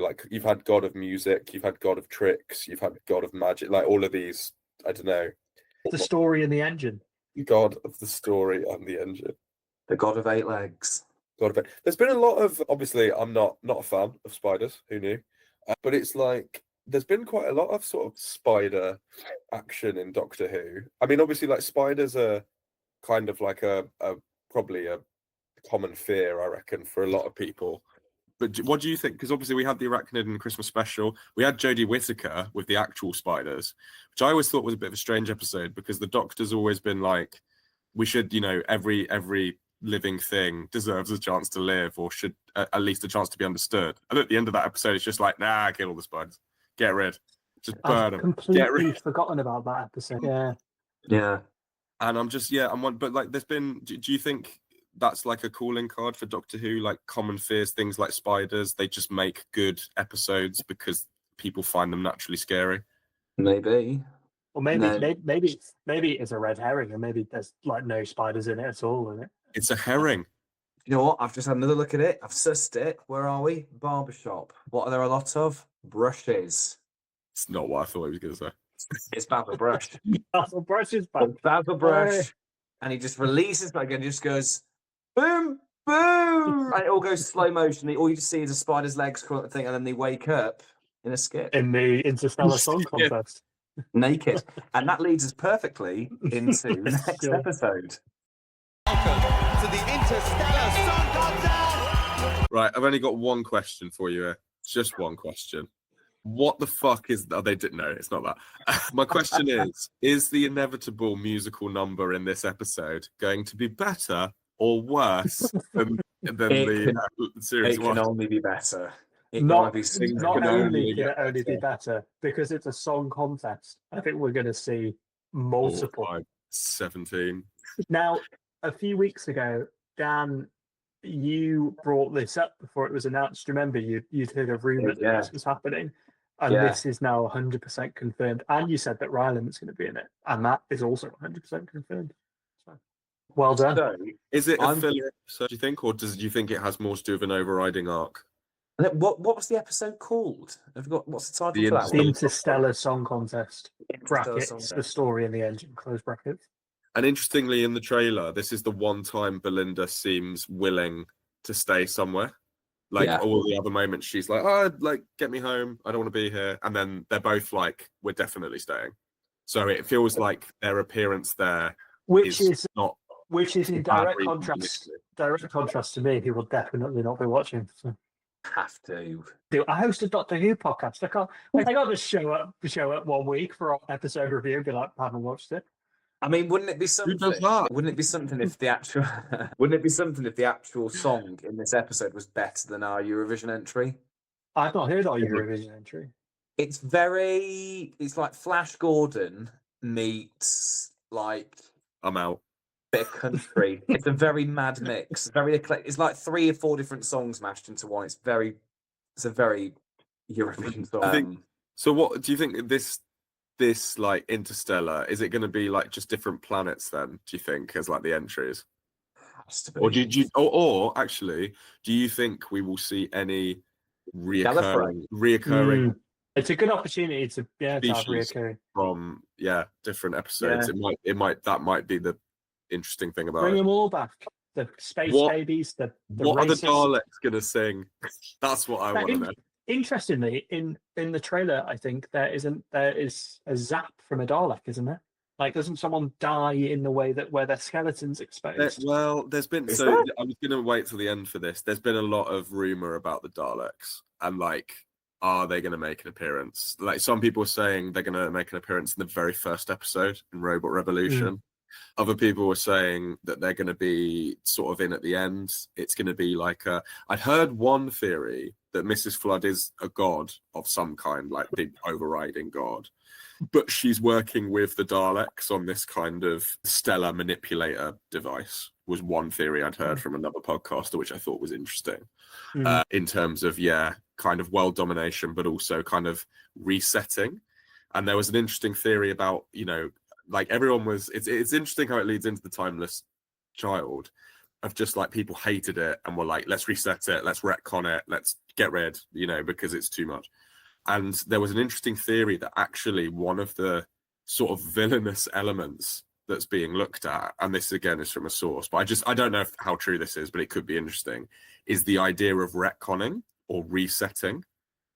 like you've had god of music, you've had god of tricks, you've had god of magic, like all of these. I don't know. The story in the engine. God of the story and the engine. The god of 8 legs. God of it. There's been a lot of. Obviously, I'm not a fan of spiders. Who knew? But it's like. There's been quite a lot of sort of spider action in Doctor Who. I mean, obviously, like spiders are kind of like a probably a common fear, I reckon, for a lot of people. But what do you think? Because obviously we had the arachnid in the Christmas special. We had Jodie Whittaker with the actual spiders, which I always thought was a bit of a strange episode because the Doctor's always been like, we should, every living thing deserves a chance to live or should at least a chance to be understood. And at the end of that episode, it's just like, nah, kill all the spiders. Get rid. Just burn I've them. completely forgotten about that episode. Yeah. Yeah. And I'm just, but like there's been, do you think that's like a calling card for Doctor Who? Like common fears, things like spiders, they just make good episodes because people find them naturally scary? Maybe. Or maybe No. maybe it's a red herring, and maybe there's like no spiders in it at all in it. It's a herring. You know what? I've just had another look at it. I've sussed it. Where are we? Barbershop. What are there a lot of? Brushes. It's not what I thought he was going to say. It's Basil Brush. Basil Brush is back. Basil Brush. And he just releases back and just goes, boom, boom, and it all goes slow motion. All you just see is a spider's legs crawl up the thing, and then they wake up in a skip In the Interstellar Song Yeah. Contest. naked, and that leads us perfectly into the next Sure. episode. Welcome to the Interstellar Song Contest. Right, I've only got one question for you here. Just one question. What the fuck is... Oh, they didn't know. It's not that. My question is the inevitable musical number in this episode going to be better or worse than the series It can one? only be better. It can Not, only be things not can only only can it get only be better, because it's a song contest. I think we're going to see multiple. 4, 5, 17. Now, a few weeks ago, Dan, you brought this up before it was announced. Remember, you'd heard a rumor that Yeah. this was happening, and Yeah. this is now 100% confirmed. And you said that Ryland's going to be in it, and that is also 100% confirmed. So, well done. So, Is it a I'm- filler episode, do you think, or do you think it has more to do with an overriding arc? what was the episode called? I forgot. What's the title The for that The one? Interstellar Song Contest. Interstellar Brackets, Song the Contest. story in the engine, close brackets. And interestingly, in the trailer, this is the one time Belinda seems willing to stay somewhere. Like Yeah. all the other moments, she's like, "Oh, like get me home. I don't want to be here." And then they're both like, "We're definitely staying." So it feels like their appearance there Which is not in bad direct reason contrast. initially. Direct contrast to me, who will definitely not be watching. So. Have to. I host a Doctor Who podcast. I can't just show up 1 week for an episode review and be like, haven't watched it. I mean, wouldn't it be something? does that? Wouldn't it be something if the actual? Wouldn't it be something if the actual song in this episode was better than our Eurovision entry? I've not heard our Eurovision entry. It's like Flash Gordon meets like I'm out. bit of country. It's a very mad mix. Very eclectic. It's like 3 or 4 different songs mashed into one. It's a very Eurovision song. I think- So what do you think this like Interstellar, is it going to be like just different planets then, do you think, as like the entries? Has to be. Or do you or actually, do you think we will see any reoccurring It's a good opportunity to have Species. reoccurring. from different episodes? It might be the interesting thing about Bring it. them all back. The space What- babies, the What are the racists. Daleks going to sing? That's what I want to know. Interestingly, in the trailer, I think there is a zap from a Dalek, isn't there? Like, doesn't someone die in the way that where their skeleton's exposed? Well, there's been Is so there? I was going to wait till the end for this. There's been a lot of rumor about the Daleks and like, are they going to make an appearance? Like some people are saying they're going to make an appearance in the very first episode in Robot Revolution. Other people were saying that they're going to be sort of in at the end. It's going to be like I'd heard one theory that Mrs. Flood is a god of some kind, like the overriding god. But she's working with the Daleks on this kind of stellar manipulator device, was one theory I'd heard from another podcaster, which I thought was interesting. In terms of, kind of world domination, but also kind of resetting. And there was an interesting theory about, like everyone was, it's interesting how it leads into the Timeless Child of just like people hated it and were like, let's reset it, let's retcon it, let's get rid, because it's too much. And there was an interesting theory that actually one of the sort of villainous elements that's being looked at, and this again is from a source, but I don't know how true this is, but it could be interesting, is the idea of retconning or resetting.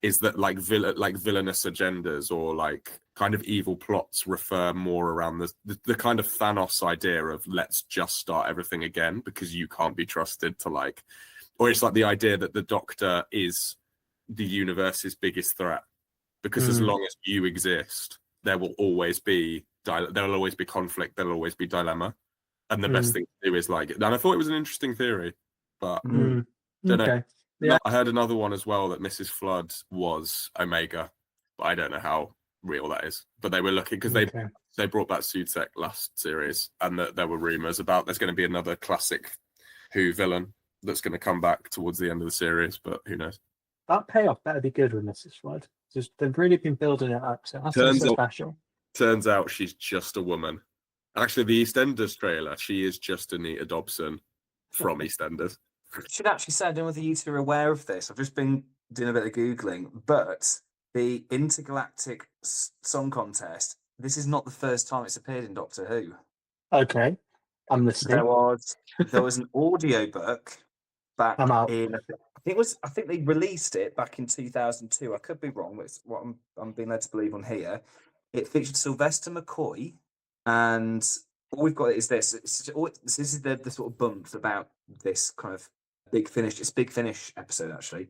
Is that like villainous agendas or like kind of evil plots refer more around the kind of Thanos idea of let's just start everything again because you can't be trusted to like, or it's like the idea that the Doctor is the universe's biggest threat because as long as you exist, there will always be conflict, there'll always be dilemma, and the best thing to do is like. And I thought it was an interesting theory, but don't know. Okay. Yeah. I heard another one as well that Mrs. Flood was Omega, but I don't know how real that is. But they were looking because they brought back Sutek last series, and that there were rumors about there's going to be another classic Who villain that's going to come back towards the end of the series, but who knows? That payoff better be good with Mrs. Flood. They've really been building it up, so that's Turns so out- special. Turns out she's just a woman. Actually, the EastEnders trailer, she is just Anita Dobson from EastEnders. I should actually say, I don't know whether you two are aware of this. I've just been doing a bit of Googling, but the Intergalactic Song Contest, this is not the first time it's appeared in Doctor Who. Okay, I'm listening. There was an audiobook back I'm out. in. I think they released it back in 2002. I could be wrong. It's what I'm being led to believe on here. It featured Sylvester McCoy, and all we've got is this. This is the sort of bump about this kind of Big Finish. It's Big Finish episode actually.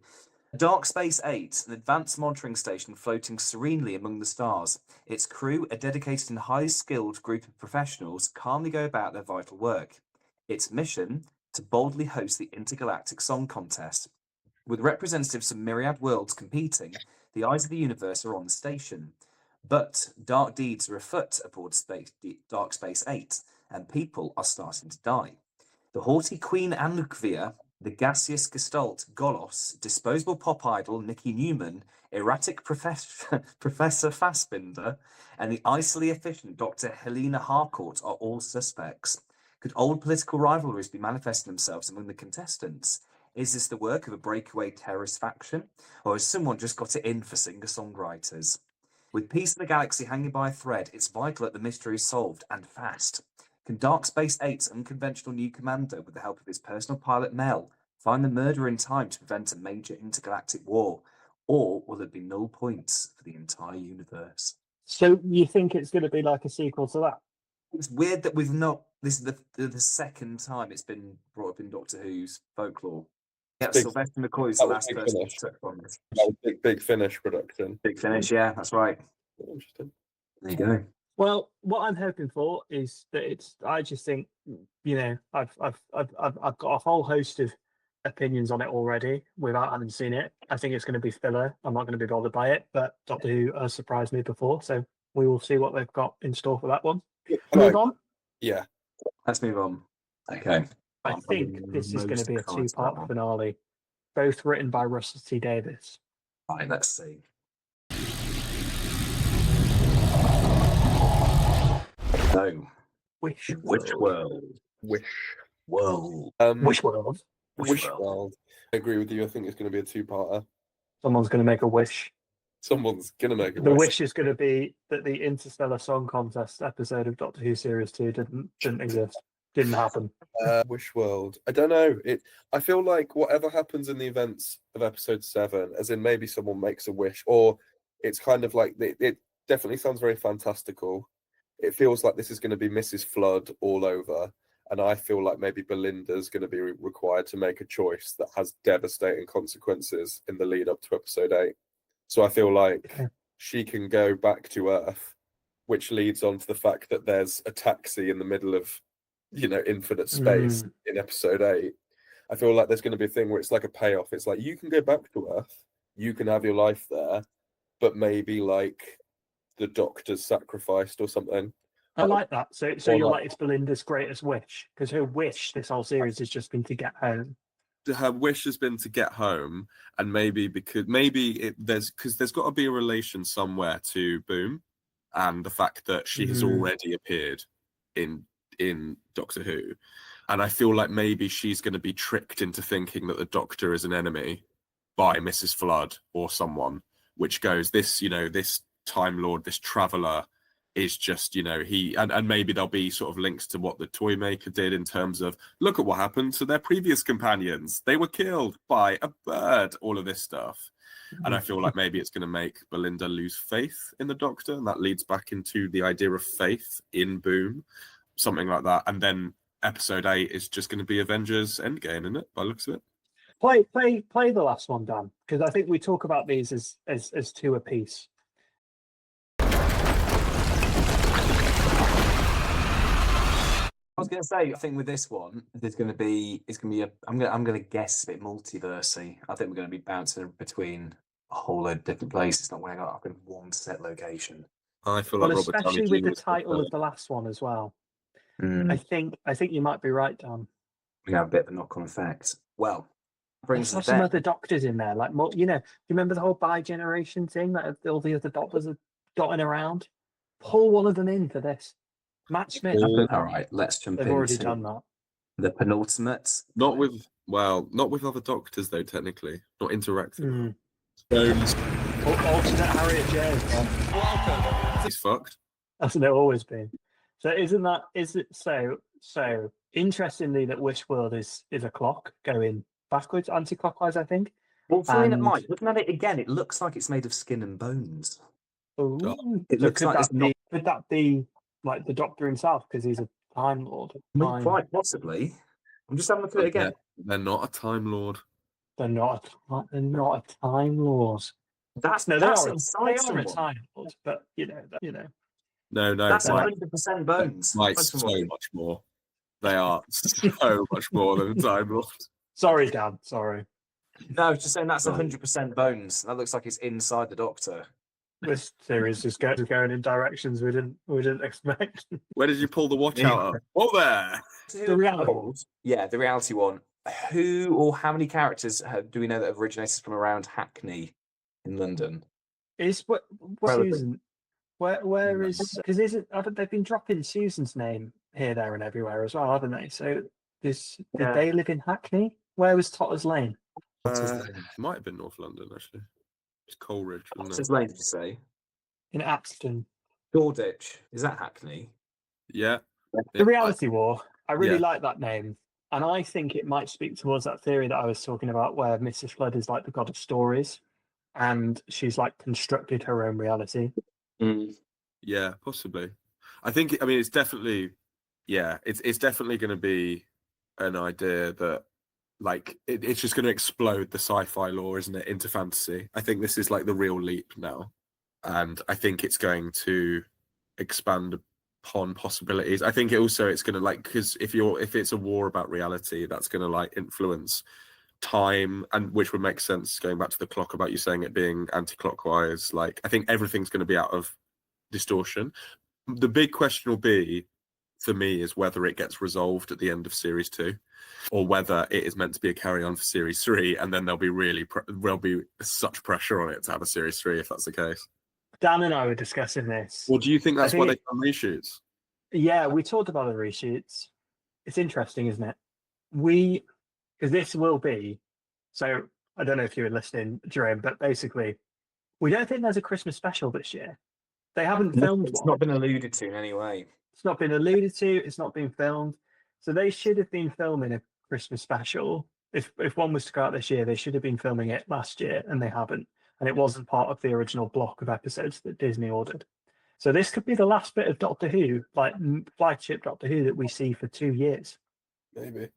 Dark Space 8, an advanced monitoring station floating serenely among the stars. Its crew, a dedicated and highly skilled group of professionals, calmly go about their vital work. Its mission, to boldly host the Intergalactic Song Contest. With representatives from myriad worlds competing, the eyes of the universe are on the station. But dark deeds are afoot aboard Dark Space 8, and people are starting to die. The haughty Queen Anukvia, the gaseous gestalt Golos, disposable pop idol Nicky Newman, erratic Professor Fassbinder, and the icily efficient Dr. Helena Harcourt are all suspects. Could old political rivalries be manifesting themselves among the contestants? Is this the work of a breakaway terrorist faction, or has someone just got it in for singer-songwriters? With Peace of the Galaxy hanging by a thread, it's vital that the mystery is solved, and fast. Can Dark Space 8's unconventional new commander, with the help of his personal pilot Mel, find the murderer in time to prevent a major intergalactic war? Or will it be null points for the entire universe? So you think it's going to be like a sequel to that? It's weird that we've not. This is the second time it's been brought up in Doctor Who's folklore. Yeah, Big- Sylvester McCoy's that the was last Big person Finish. to touch on this. That was Big Finish production. Big Finish, yeah, that's right. Interesting. There you go. Well, what I'm hoping for is that it's. I just think, I've got a whole host of opinions on it already without having seen it. I think it's going to be filler. I'm not going to be bothered by it. But Doctor Who has surprised me before, so we will see what they've got in store for that one. Move on. Yeah. Let's move on. Okay. I think this is going to be a two-part finale, both written by Russell T Davies. Right, let's see. So, Which which world? Wish. World. Which world? Wish World. I agree with you. I think it's going to be a two-parter. Someone's going to make a wish. Someone's going to make a The wish. wish is going to be that the Interstellar Song Contest episode of Doctor Who Series 2 didn't exist. Didn't happen. Wish World. I don't know. I feel like whatever happens in the events of episode 7, as in maybe someone makes a wish, or it's kind of like it definitely sounds very fantastical. It feels like this is going to be Mrs. Flood all over, and I feel like maybe Belinda's going to be required to make a choice that has devastating consequences in the lead up to episode 8. So I feel like she can go back to Earth, which leads on to the fact that there's a taxi in the middle of infinite space in episode 8. I feel like there's going to be a thing where it's like a payoff. It's like you can go back to Earth, you can have your life there, but maybe like the Doctor's sacrificed or something. I like that. So you're like it's Belinda's greatest wish, because her wish this whole series has just been to get home. Her wish has been to get home, and maybe there's got to be a relation somewhere to Boom, and the fact that she has already appeared in Doctor Who, and I feel like maybe she's going to be tricked into thinking that the Doctor is an enemy by Mrs. Flood or someone, which goes this Time Lord, this traveller is just he and maybe there'll be sort of links to what the toy maker did in terms of look at what happened to their previous companions, they were killed by a bird, all of this stuff. And I feel like maybe it's going to make Belinda lose faith in the Doctor, and that leads back into the idea of faith in Boom, something like that. And then episode 8 is just going to be Avengers Endgame, isn't it, by the looks of it? Play the last one, Dan, because I think we talk about these as two apiece. I was going to say, I think with this one, it's going to be I'm going to guess a bit multiversy. I think we're going to be bouncing between a whole load of different places, not going up in one set location. I feel like Robert especially Downey with the Jr. title of the last one as well. I think you might be right, Dan. We have a bit of a knock-on effect. Well, brings There's us some back. other Doctors in there, like more. Do you remember the whole bi-generation thing that all the other Doctors are dotting around? Pull one of them in for this. Matt Smith. All right, let's jump They've into already done that. the penultimate. Not with other Doctors though, technically. Not interacting. Alternate Harriet Jones. Welcome. He's fucked. Hasn't it always been? So is it so interestingly that Wish World is a clock going backwards, anti-clockwise, I think. Well, Mike, And- looking at it again, it looks like it's made of skin and bones. Ooh, It so looks like it's not could that be like the Doctor himself because he's a Time Lord? quite possibly. I'm just having a look at it again. They're not a Time Lord. They're not a Time Lord. That's No, that's they are inside a someone. Time Lord, but you know. No, That's Mike, 100% bones. Mike's so much more. They are so much more than a Time Lord. Sorry, Dan. Sorry. No, I was just saying that's Right. 100% bones. That looks like it's inside the Doctor. This series is going in directions we didn't expect. Where did you pull the watch out of? Oh, there. The reality one. Yeah, the reality one. Who or how many characters do we know that have originated from around Hackney in London? Is what Relevant. Susan? Where is? Because they've been dropping Susan's name here, there, and everywhere as well, haven't they? So did Yeah. they live in Hackney? Where was Totter's Lane? It might have been North London, actually. It's Coleridge, wasn't What's it? his name, did you say? In Axton. Shoreditch. Is that Hackney? Yeah. The Reality War. I really Yeah. like that name. And I think it might speak towards that theory that I was talking about where Mrs. Flood is like the god of stories and she's like constructed her own reality. Yeah, possibly. I mean, it's definitely, it's definitely going to be an idea that, like, it's just going to explode the sci-fi lore, isn't it, into fantasy. I think this is like the real leap now. And I think it's going to expand upon possibilities. I think it's going to, like, because if it's a war about reality, that's going to like influence time, and which would make sense going back to the clock about you saying it being anti-clockwise. Like, I think everything's going to be out of distortion. The big question will be, for me, is whether it gets resolved at the end of series 2 or whether it is meant to be a carry on for series 3, and then there'll be such pressure on it to have a series 3 if that's the case. Dan and I were discussing this. Well, do you think that's why they've done reshoots? Yeah, we talked about the reshoots. It's interesting, isn't it? Because this will be, so I don't know if you were listening, Jerome, but basically, we don't think there's a Christmas special this year. They haven't filmed It's one. not been alluded to in any way. It's not been alluded to. It's not been filmed. So they should have been filming a Christmas special. If one was to go out this year, they should have been filming it last year, and they haven't. And it wasn't part of the original block of episodes that Disney ordered. So this could be the last bit of Doctor Who, like flagship Doctor Who, that we see for 2 years. Maybe.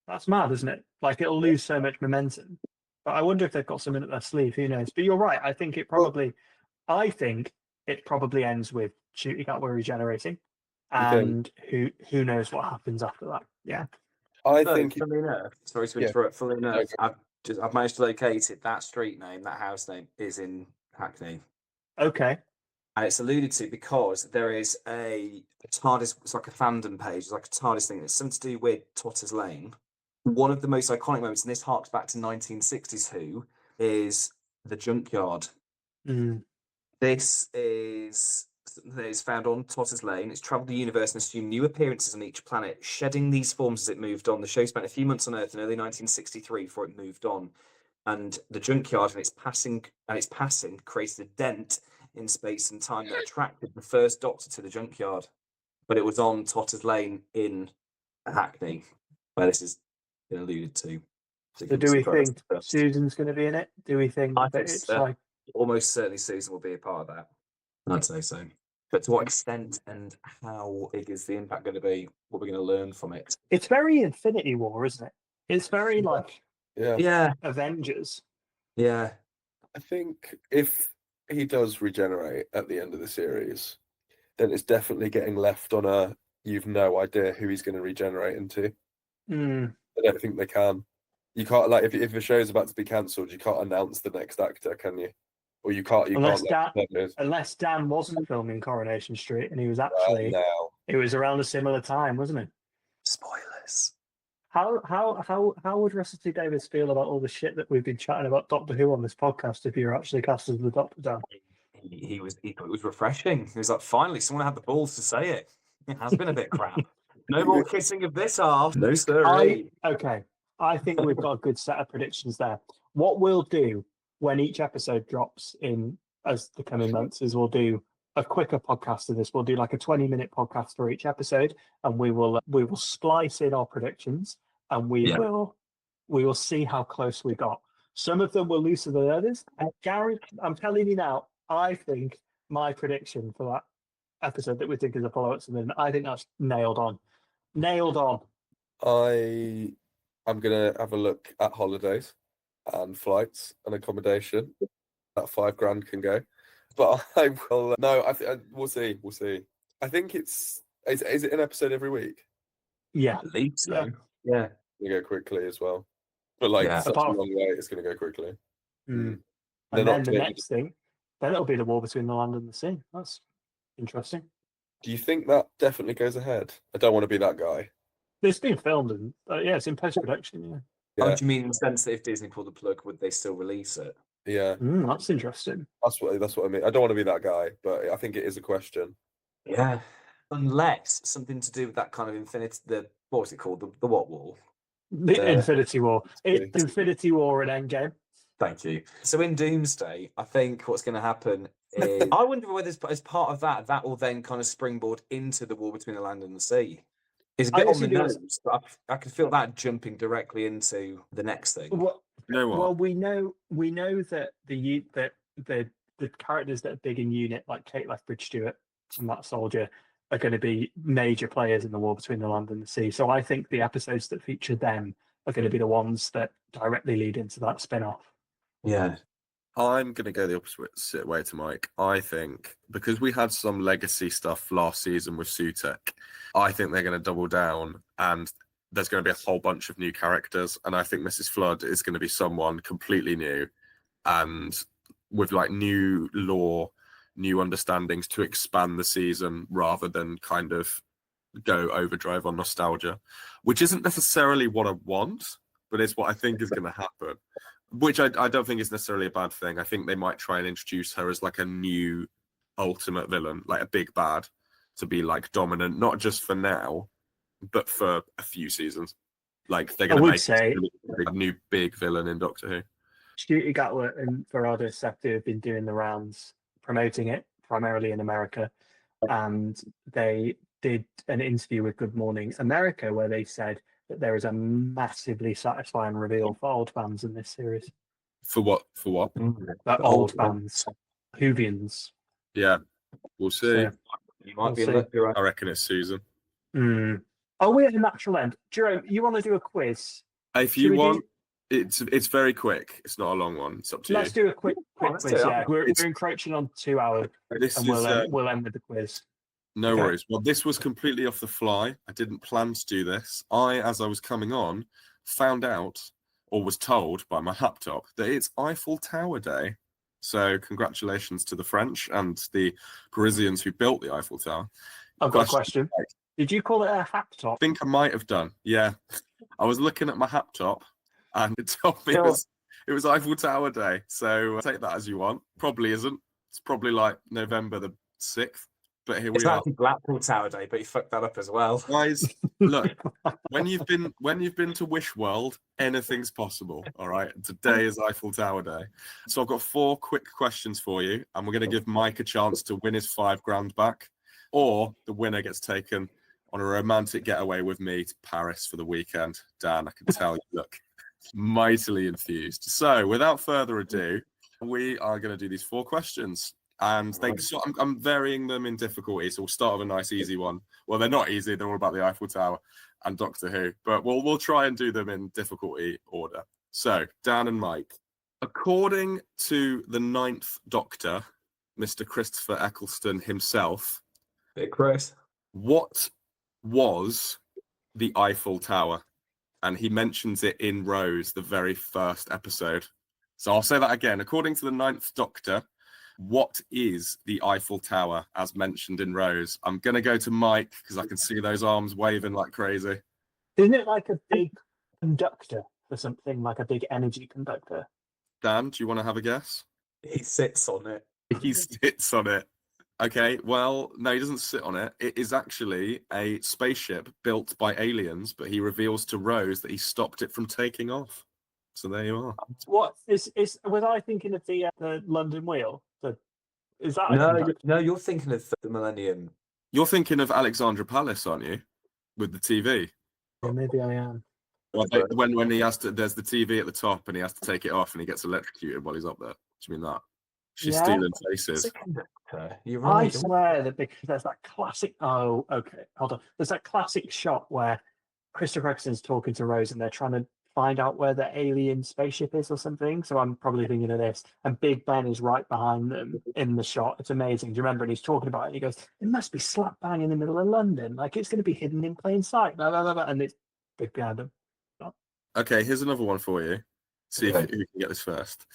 That's mad, isn't it? Like, it'll lose so much momentum. But I wonder if they've got something up their sleeve. Who knows? But you're right. I think it probably ends with shooting out we're regenerating, and who knows what happens after that. Yeah, I So, think funnily enough, sorry to Yeah. interrupt. Funnily enough, Okay. I've managed to locate it. That street name, that house name, is in Hackney, okay. and it's alluded to because there is a TARDIS. It's like a fandom page. It's like a TARDIS thing. It's something to do with Totter's Lane. One of the most iconic moments, and this harks back to 1960s Who, is the junkyard. Mm. This is something that is found on Totter's Lane. It's travelled the universe and assumed new appearances on each planet, shedding these forms as it moved on. The show spent a few months on Earth in early 1963 before it moved on. And the junkyard and its passing created a dent in space and time that attracted the first Doctor to the junkyard. But it was on Totter's Lane in Hackney, where this has been alluded to. So do we think Susan's going to be in it? Do we think I that think it's so. like Almost certainly Susan will be a part of that. I'd say so. But to what extent and how big is the impact going to be? What we're going to learn from it? it's very Infinity War, isn't it? It's very like Yeah, Avengers. yeah. I think if he does regenerate at the end of the series, then it's definitely getting left on a you've no idea who he's going to regenerate into. Mm. I don't think they can. You can't, like, if a show's about to be cancelled, you can't announce the next actor, can you? Or you can't. Unless Dan wasn't filming Coronation Street and he was actually. Now. It was around a similar time, wasn't it? Spoilers. How would Russell T Davies feel about all the shit that we've been chatting about Doctor Who on this podcast if you're actually cast as the Doctor, Dan? He thought it was refreshing. He was like, finally, someone had the balls to say it. It has been a bit crap. No more kissing of this half. No, sir. Okay. I think we've got a good set of predictions there. What we'll do when each episode drops in as the coming months is we'll do a quicker podcast of this. We'll do like a 20-minute podcast for each episode, and we will splice in our predictions, and we will We will see how close we got. Some of them were looser than others. And Gary, I'm telling you now, I think my prediction for that episode that we think is a follow-up to them, I think that's nailed on. Nailed on. I'm gonna have a look at holidays and flights and accommodation. That $5,000 can go, but I will. No, we'll see. We'll see. I think is it an episode every week? Yeah. At least so. Yeah. Yeah. It's gonna go quickly as well, but like Yeah. such a long wait, it's gonna go quickly. Mm. They're And not then the doing- next thing, then it'll be the war between the land and the sea. That's interesting. Do you think that definitely goes ahead? I don't want to be that guy. It's been filmed and yeah, it's in post-production. Yeah. Oh, Yeah, do you mean in the sense that if Disney pulled the plug, would they still release it? yeah. That's interesting. That's what I mean. I don't want to be that guy, but I think it is a question. Yeah. Unless something to do with that kind of what was it called? The what wall? The Infinity War. It's Infinity War and Endgame. Thank you. So in Doomsday, I think what's going to happen is I wonder whether as part of that will then kind of springboard into the war between the land and the sea. It's a bit on the nose, but I can feel that jumping directly into the next thing. Well, You know what? well, we know that the characters that are big in unit, like Kate Lethbridge Stewart and that soldier, are going to be major players in the war between the land and the sea. So I think the episodes that feature them are going to be the ones that directly lead into that spin-off. Yeah. I'm going to go the opposite way to Mike. I think because we had some legacy stuff last season with Sutek, I think they're going to double down and there's going to be a whole bunch of new characters. And I think Mrs. Flood is going to be someone completely new and with like new lore, new understandings to expand the season rather than kind of go overdrive on nostalgia, which isn't necessarily what I want, but it's what I think is going to happen. Which I don't think is necessarily a bad thing. I think they might try and introduce her as like a new ultimate villain, like a big bad, to be like dominant, not just for now, but for a few seasons. Like they're going to make a new big villain in Doctor Who. Shooty Gatwa and Farada Septu have been doing the rounds, promoting it primarily in America, and they did an interview with Good Morning America where they said that there is a massively satisfying reveal for old fans in this series. For what? For what? That old fans, Whovians. Yeah, we'll see. So, You might We'll be see. right. I reckon it's Susan. Are we at a natural end? Jerome, you want to do a quiz? If you want, it's very quick. It's not a long one. It's up to Let's you. do a quick Let's quiz. do it. Yeah, we're encroaching on 2 hours, This and is we'll end with the quiz. no Okay. worries. Well, this was completely off the fly. I didn't plan to do this. As I was coming on, found out or was told by my laptop that it's Eiffel Tower Day. So congratulations to the French and the Parisians who built the Eiffel Tower. I've got a question. Did you call it a laptop? I think I might have done. Yeah. I was looking at my laptop and it told me it was Eiffel Tower Day. So take that as you want. Probably isn't. It's probably like November the 6th. But here It's we are. actually Blackpool Tower Day, but you fucked that up as well. Guys, look, when you've been to Wish World, anything's possible. All right. Today is Eiffel Tower Day. So I've got 4 quick questions for you, and we're going to give Mike a chance to win his $5,000 back, or the winner gets taken on a romantic getaway with me to Paris for the weekend. Dan, I can tell you look mightily enthused. So without further ado, we are going to do these 4 questions. And I'm varying them in difficulty. So we'll start with a nice easy one. Well, they're not easy. They're all about the Eiffel Tower and Doctor Who. But we'll try and do them in difficulty order. So, Dan and Mike, according to the 9th Doctor, Mr. Christopher Eccleston himself, Bit Chris. what was the Eiffel Tower? And he mentions it in Rose, the very first episode. So I'll say that again. According to the 9th Doctor, what is the Eiffel Tower as mentioned in Rose? I'm going to go to Mike because I can see those arms waving like crazy. Isn't it like a big conductor for something, like a big energy conductor? Dan, do you want to have a guess? He sits on it. He sits on it. Okay, well, no, he doesn't sit on it. It is actually a spaceship built by aliens, but he reveals to Rose that he stopped it from taking off. So there you are. What is was I thinking of the London Wheel? Is that a conductor? No, you're thinking of the Millennium. You're thinking of Alexandra Palace, aren't you? With the TV. Yeah, maybe I am. When he has to, there's the TV at the top and he has to take it off and he gets electrocuted while he's up there. Do you mean that? She's stealing faces. You're I right. swear that because there's that classic. Oh, okay, hold on. There's that classic shot where Christopher Eccleston's talking to Rose and they're trying to find out where the alien spaceship is or something. So I'm probably thinking of this. And Big Ben is right behind them in the shot. It's amazing. Do you remember? And he's talking about it. And he goes, "It must be slap bang in the middle of London. Like it's going to be hidden in plain sight." Blah, blah, blah, blah. And it's big behind him. Okay, here's another one for you. See if you can get this first.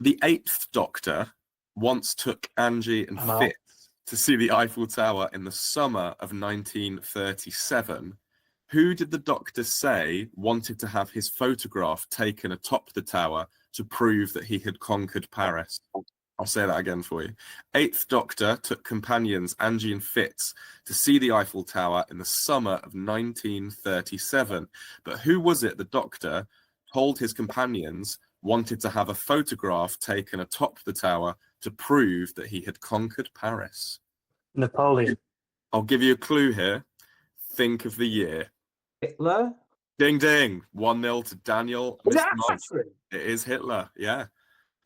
The 8th Doctor once took Angie and Fitz to see the Eiffel Tower in the summer of 1937. Who did the Doctor say wanted to have his photograph taken atop the tower to prove that he had conquered Paris? I'll say that again for you. 8th Doctor took companions Angie and Fitz to see the Eiffel Tower in the summer of 1937. But who was it the Doctor told his companions wanted to have a photograph taken atop the tower to prove that he had conquered Paris? Napoleon. I'll give you a clue here. Think of the year. Hitler? Ding ding. 1-0 to Daniel. Was that Mr. Mike. Catherine? It is Hitler, yeah.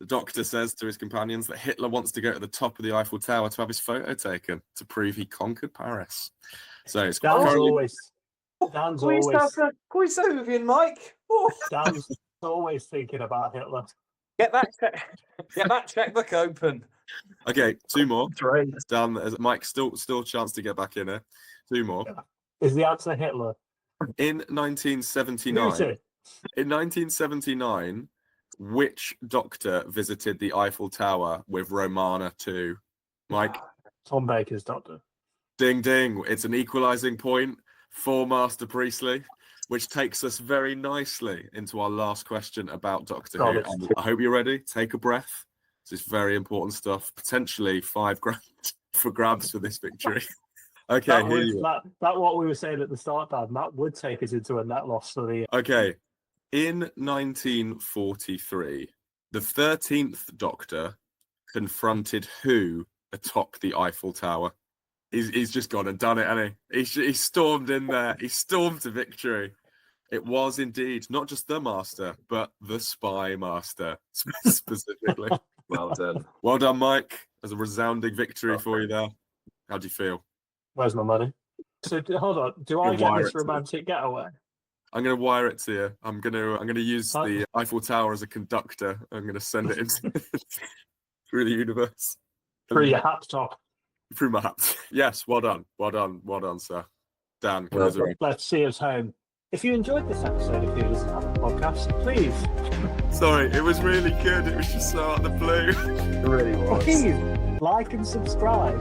The Doctor says to his companions that Hitler wants to go to the top of the Eiffel Tower to have his photo taken to prove he conquered Paris. So it's Dan's currently... Quite Soviet, Mike. Oh. Dan's always thinking about Hitler. Get that checkbook open. Okay, 2 more. Three. Dan, Mike, still a chance to get back in here. 2 more. Is the answer Hitler? In 1979, which Doctor visited the Eiffel Tower with Romana too? Mike? Tom Baker's Doctor. Ding ding. It's an equalising point for Master Priestley, which takes us very nicely into our last question about Doctor Who. I hope you're ready. Take a breath. This is very important stuff. Potentially 5 grand for grabs for this victory. Okay, that what we were saying at the start, Dan, that would take us into a net loss for the... Okay. In 1943, the 13th Doctor confronted who atop the Eiffel Tower? He's just gone and done it, hasn't he? He stormed in there. He stormed to victory. It was indeed not just the Master, but the Spy Master, specifically. Well done. Well done, Mike. There's a resounding victory for you there. How do you feel? Where's my money? So hold on. Do I get this romantic getaway? I'm going to wire it to you. I'm going to use the Eiffel Tower as a conductor. I'm going to send it into through the universe. Through your laptop. Through my hat. Yes, well done, sir. Dan, let's see us home. If you enjoyed this episode of Who Doesn't Have a Podcast, please. Sorry, it was really good. It was just so out of the blue. It really was. Please like and subscribe.